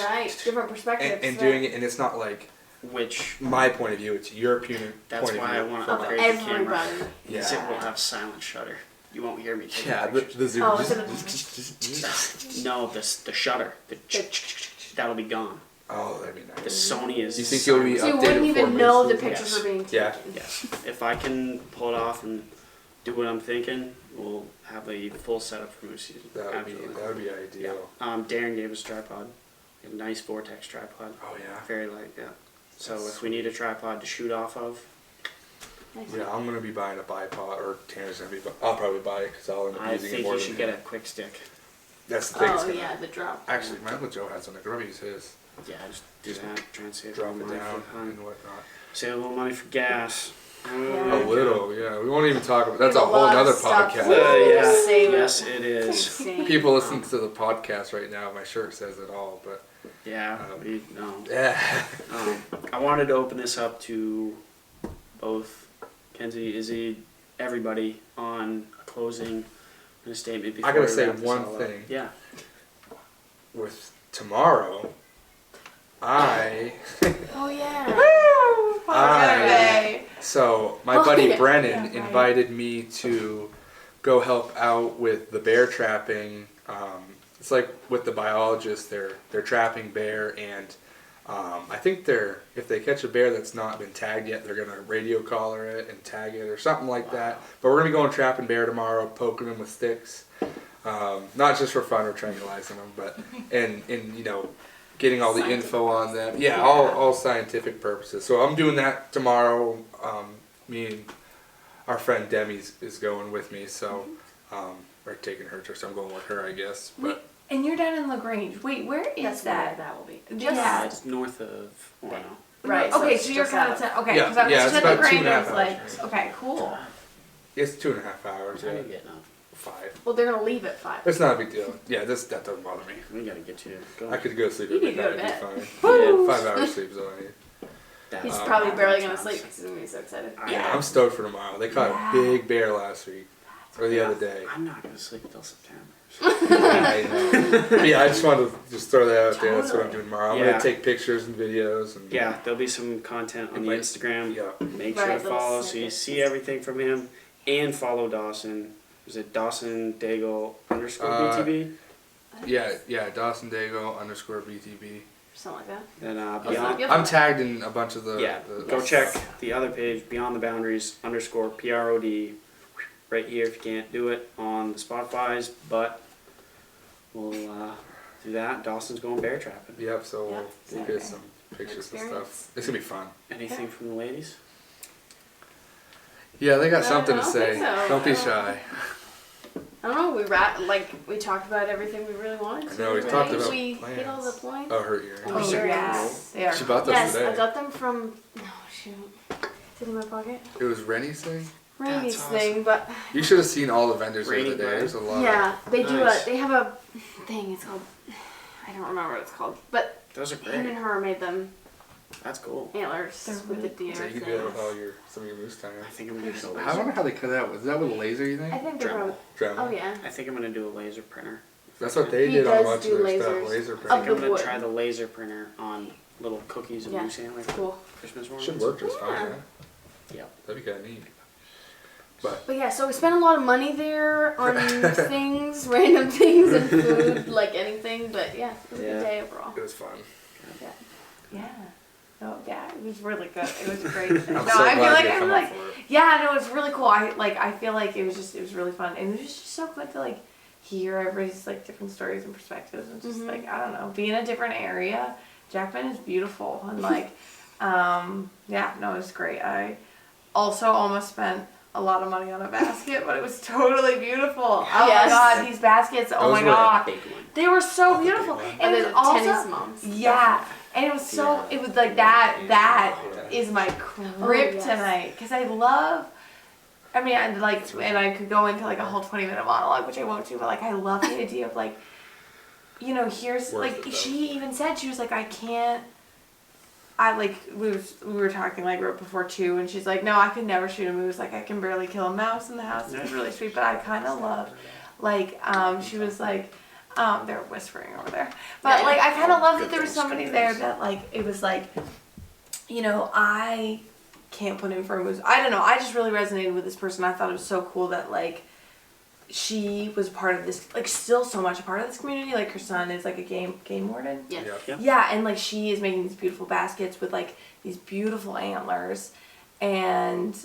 Right. Different perspectives. and doing it, and it's not like Which my point of view, it's your that's point why I of view. want to Of upgrade the camera. everybody. Because it will Yeah. have silent shutter. You won't hear me taking Yeah, pictures. the zoom. Oh, it's No, the shutter. That'll be gone. Oh, that'd be The nice. Sony is. You think you'll be So you updated wouldn't even before know the Mason? pictures Yes. were being taken. Yeah. Yes. If I can pull it off and do what I'm thinking, we'll have a full setup for moose season. That would be ideal. Darren gave us a tripod. We have a nice Vortex tripod. Oh yeah. Very light, yeah. So if we need a tripod to shoot off of, Nice. Yeah, I'm gonna be buying a bipod, or Tanner's gonna be. I'll probably buy it because I'll end up I using it think more you than should get a quick stick. That's the thing. it's Oh gonna- yeah, the drop. Actually, my Uncle Joe has one. I could probably use his. Yeah, just do that. Try and save a Drop little it money down for time. and whatnot. Save a little money for gas. Yeah. A little, yeah. We won't even talk about. We That's a have whole lot of nother stuff. podcast. Yeah. Save it. Yes, it is. Insane. People listen to the podcast right now. My shirt says it all, but Yeah, we no. yeah. I wanted to open this up to both Kenzie, Izzy, everybody on a closing and a statement before I gotta we say wrap this one all up. thing. Yeah. With tomorrow, I Oh yeah. Woo! I- Saturday. so my Oh, buddy yeah. Brennan Yeah, right. invited me to go help out with the bear trapping. It's like with the biologists, they're trapping bear, and I think if they catch a bear that's not been tagged yet, they're gonna radio collar it and tag it or something like that. But we're gonna be going trapping bear tomorrow, poking them with sticks, not just for fun or tranquilizing them, but and getting all the info on them. Yeah, all scientific purposes. So I'm doing that tomorrow. Me and our friend Demi is going with me, so we're taking her to, so I'm going with her, I guess. But And you're down in LaGrange. Wait, where is That's where that? that will be. Just Yeah, it's north of Orono. Right. Okay, it's so you're just kind out of okay. Yeah, Because I yeah, was it's said about LaGrange 2.5 is like hours. okay, cool. it's 2.5 hours. How are Yeah, you getting up? 5. Well, they're gonna leave at 5. It's not a big deal. Yeah, that doesn't bother me. We gotta get you to go. I could go sleep You at need to go midnight. to It'd be bed. fine. 5 hours sleep is all I need. He's That- probably barely gonna sounds- sleep because he's gonna be so excited. Yeah, I'm stoked for tomorrow. They caught a big bear last week, or the other day. I'm not gonna sleep until September. I know. But yeah, I just wanted to just throw that out there. That's what I'm doing tomorrow. I'm Yeah. gonna take pictures and videos. And Yeah, there'll be some content on the Right. Instagram. Yeah. Make sure Right, to little follow so you snippets. see everything from him, and follow Dawson. Is it Dawson Daigle _ BTB? Yeah, Dawson Dago _ BTB. Something like that. Then Awesome. beyond. Yep. I'm tagged in a bunch of the. Yeah, go check the other page, Beyond the Boundaries _ PROD, right here if you can't do it on the Spotify's, but we'll do that. Dawson's going bear trapping. Yep. So Yeah, we'll get some pictures and Experience. stuff. It's gonna be fun. Anything from the ladies? Yeah, they got No, something I to don't say. think so. Don't be I don't- shy. I don't know. We talked about everything we really wanted to. I know, we right? talked about We hit all the plans. points. Oh, her ear. Oh, sure. yes. They are. She bought those Yes, today. I got them from. No, shoot. Is it in my pocket? It was Rennie's thing. Randy's That's thing, but You should have seen all the vendors the Rainy other day. bread. There's a lot. yeah, they do Nice. they have a thing. It's called. I don't remember what it's called, but Those are him and great. her made them That's cool. antlers They're with really the deer So you can thing. do that with all some of your moose time. I think I'm gonna do a I laser. wonder how they cut that. Is that with a laser? You think? I think they're Dremel. probably. Dremel. Oh yeah. I think I'm gonna do a laser printer. That's what they He did on a does bunch do of their stuff. lasers. Laser I think printing. I'm gonna wood. try the laser printer on little cookies and Yeah. moose antler Cool. Christmas ornaments. Should work just fine. Yeah. Yeah. Yep. That'd be kind of neat. But yeah, so we spent a lot of money there on things, random things and food, like anything. But yeah, it was a good day overall. It was fun. Yeah. Oh yeah, it was really good. It was great. No, I'm so I feel glad like you I'm come like up for it. yeah, no, it's really cool. I feel like it was really fun, and it was just so good to like hear everybody's like different stories and perspectives, and just like I don't know, be in a different area. Jackman is beautiful, and like yeah, no, it was great. I also almost spent a lot of money on a basket, but it was totally beautiful. Oh Yes. my god, these baskets! Oh my Those were god, Big one. they were so Oh, the big beautiful, one. and it was Tenny's also mom's. yeah, and it was so Yeah. it was like that Yeah. is my kryptonite because I love. I mean, and like, and I could go into like a whole 20-minute monologue, which I won't do, but like, I love the idea of like, you know, here's Worth like it, though. she even said she was like, I can't. I like we were talking like right before 2, and she's like, no, I could never shoot a moose. Like I can barely kill a mouse in the house. It was really sweet, but I kind of love, like, she was like, they're whispering over there, but like I kind of love that there was somebody there that like it was like, you know, I can't put in for a moose. I don't know. I just really resonated with this person. I thought it was so cool that like she was part of this, like still so much a part of this community. Like her son is like a game warden. Yeah. Yeah. Yeah, and like she is making these beautiful baskets with like these beautiful antlers, and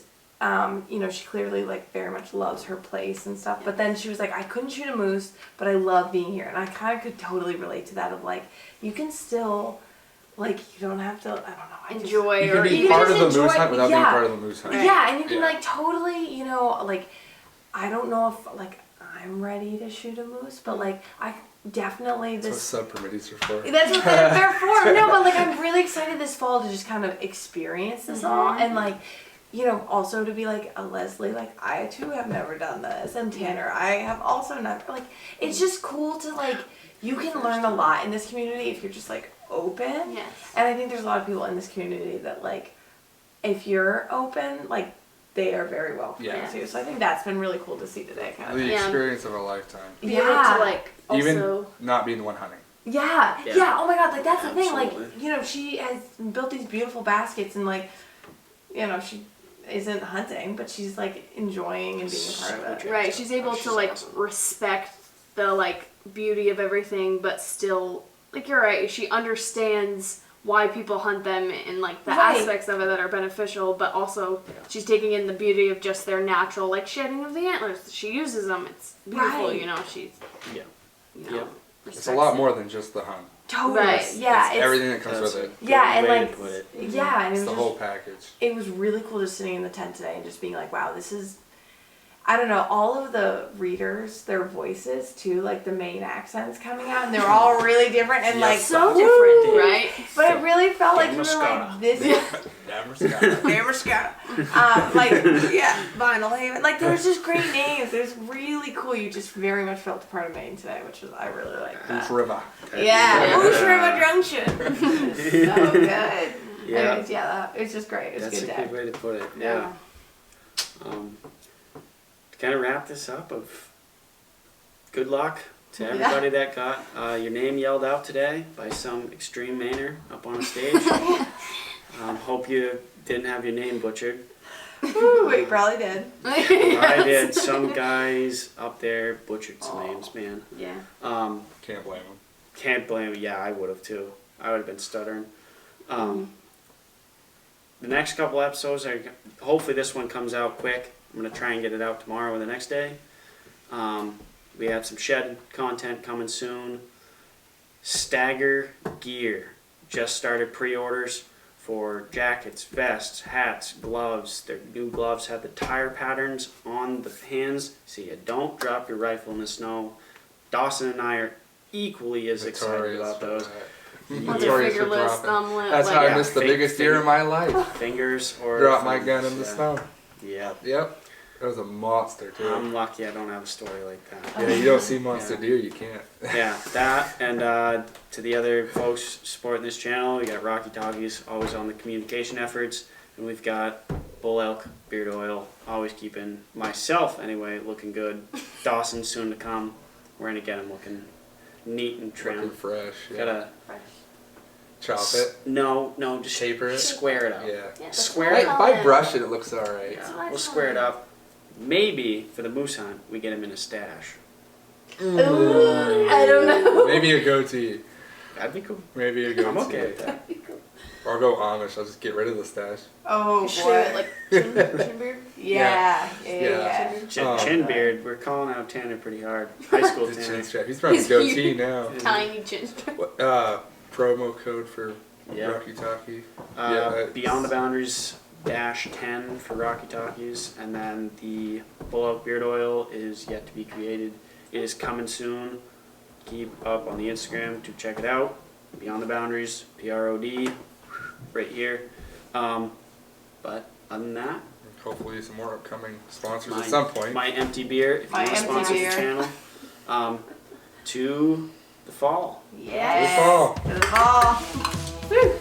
you know, she clearly like very much loves her place and stuff. But then she was like, I couldn't shoot a moose, but I love being here, and I kind of could totally relate to that. Of like, you can still, like, you don't have to. I don't know. I just- Enjoy You or can be even part just of the moose enjoy- hunt without being yeah. part of the moose hunt. Yeah, and you can Yeah. like totally, you know, like I don't know if like I'm ready to shoot a moose, but like I definitely That's what this. subcommittees are for. That's what they're for. No, but like I'm really excited this fall to just kind of experience this all, and like, you know, also to be like a Leslie, like I too have never done this, and Tanner, I have also never. Like, it's just cool to like you can learn a lot in this community if you're just like open. Yes. And I think there's a lot of people in this community that like, if you're open, like they are very welcoming Yeah. too. So I think that's been really cool to see today. Kind of. The Yeah. experience of a lifetime. Be able to like also. Even not being the one hunting. Yeah, Yeah. yeah. Oh my god, like that's the thing. Like, Absolutely. you know, she has built these beautiful baskets, and like, you know, she isn't hunting, but she's like enjoying and being a part of it. Right, she's able to like respect the like beauty of everything, but still, like you're right, she understands why people hunt them and like the Right. aspects of it that are beneficial, but also she's taking in the beauty of just their natural like shedding of the antlers. She uses them. It's beautiful, Right. you know. She's Yeah. you know, Yep. It's a lot more than just the hunt. Totally. Right. Yeah. It's everything that comes That's with it. Yeah, and way to like, put it. yeah, and it It's was the whole just, package. it was really cool just sitting in the tent today and just being like, wow, this is. I don't know, all of the readers, their voices too, like the Maine accents coming out, and they were all really different and like so woo! different, right? But it really felt like you were Damascata. like, this is Never Scott. Never Scott. Like, yeah, Vinyl Haven. Like, there's just great names. There's really cool. You just very much felt a part of Maine today, which was, I really like that. Oof River. Yeah, Oosh River Junction. So good. Yeah. Anyways, yeah, it was just great. It was That's a good a day. good way to put it. Yeah. To kind of wrap this up, of good luck to Yeah. everybody that got your name yelled out today by some extreme Mainer up on a stage. Hope you didn't have your name butchered. Ooh, we probably did. I did. Some guys up there butchered some names, man. Yeah. Can't blame him. Can't blame me. Yeah, I would have too. I would have been stuttering. The next couple episodes, hopefully this one comes out quick. I'm going to try and get it out tomorrow or the next day. We have some shed content coming soon. Stagger Gear just started pre-orders for jackets, vests, hats, gloves. Their new gloves have the tire patterns on the hands so you don't drop your rifle in the snow. Dawson and I are equally as excited about those. What's a Notorious for fingerless dropping. thumblet? That's like, how I Yeah, missed the fake biggest deer in my life. Fingers or... Drop my gun in the yeah. snow. Yeah. Yep. That was a monster too. I'm lucky I don't have a story like that. Yeah, you don't see monster Yeah. deer, you can't. Yeah, that, and to the other folks supporting this channel, we got Rocky Doggies always on the communication efforts, and we've got Bull Elk Beard Oil always keeping myself anyway looking good. Dawson soon to come. We're gonna get him looking neat and Looking trim. fresh. Yeah. Gotta Chop it. no, just Taper it? square it up. Yeah. Yeah, that's Square what I it. call By it. brushing it looks alright. Yeah, what I we'll call square it it. up. maybe for the moose hunt, we get him in a stash. I don't know. Maybe a goatee. That'd be cool. Maybe a goatee. I'm okay with that. Or I'll go Amish. I'll just get rid of the stash. Oh Shave it boy. like chin beard. Yeah. Chin beard. We're calling out Tanner pretty hard. High school The Tanner. chin strap. He's probably goatee now. Tiny chin strap. What, promo code for Yeah. Rocky Talkie. Beyond the Boundaries -10 for Rocky Talkies, and then the Bullout Beard Oil is yet to be created. It is coming soon. Keep up on the Instagram to check it out. Beyond the Boundaries, PROD, right here. But other than that, Hopefully some more upcoming sponsors my, at some point. my empty beer, if you My want to empty sponsor beer. the channel, to the fall. Yes. Good fall. To the fall. Woo.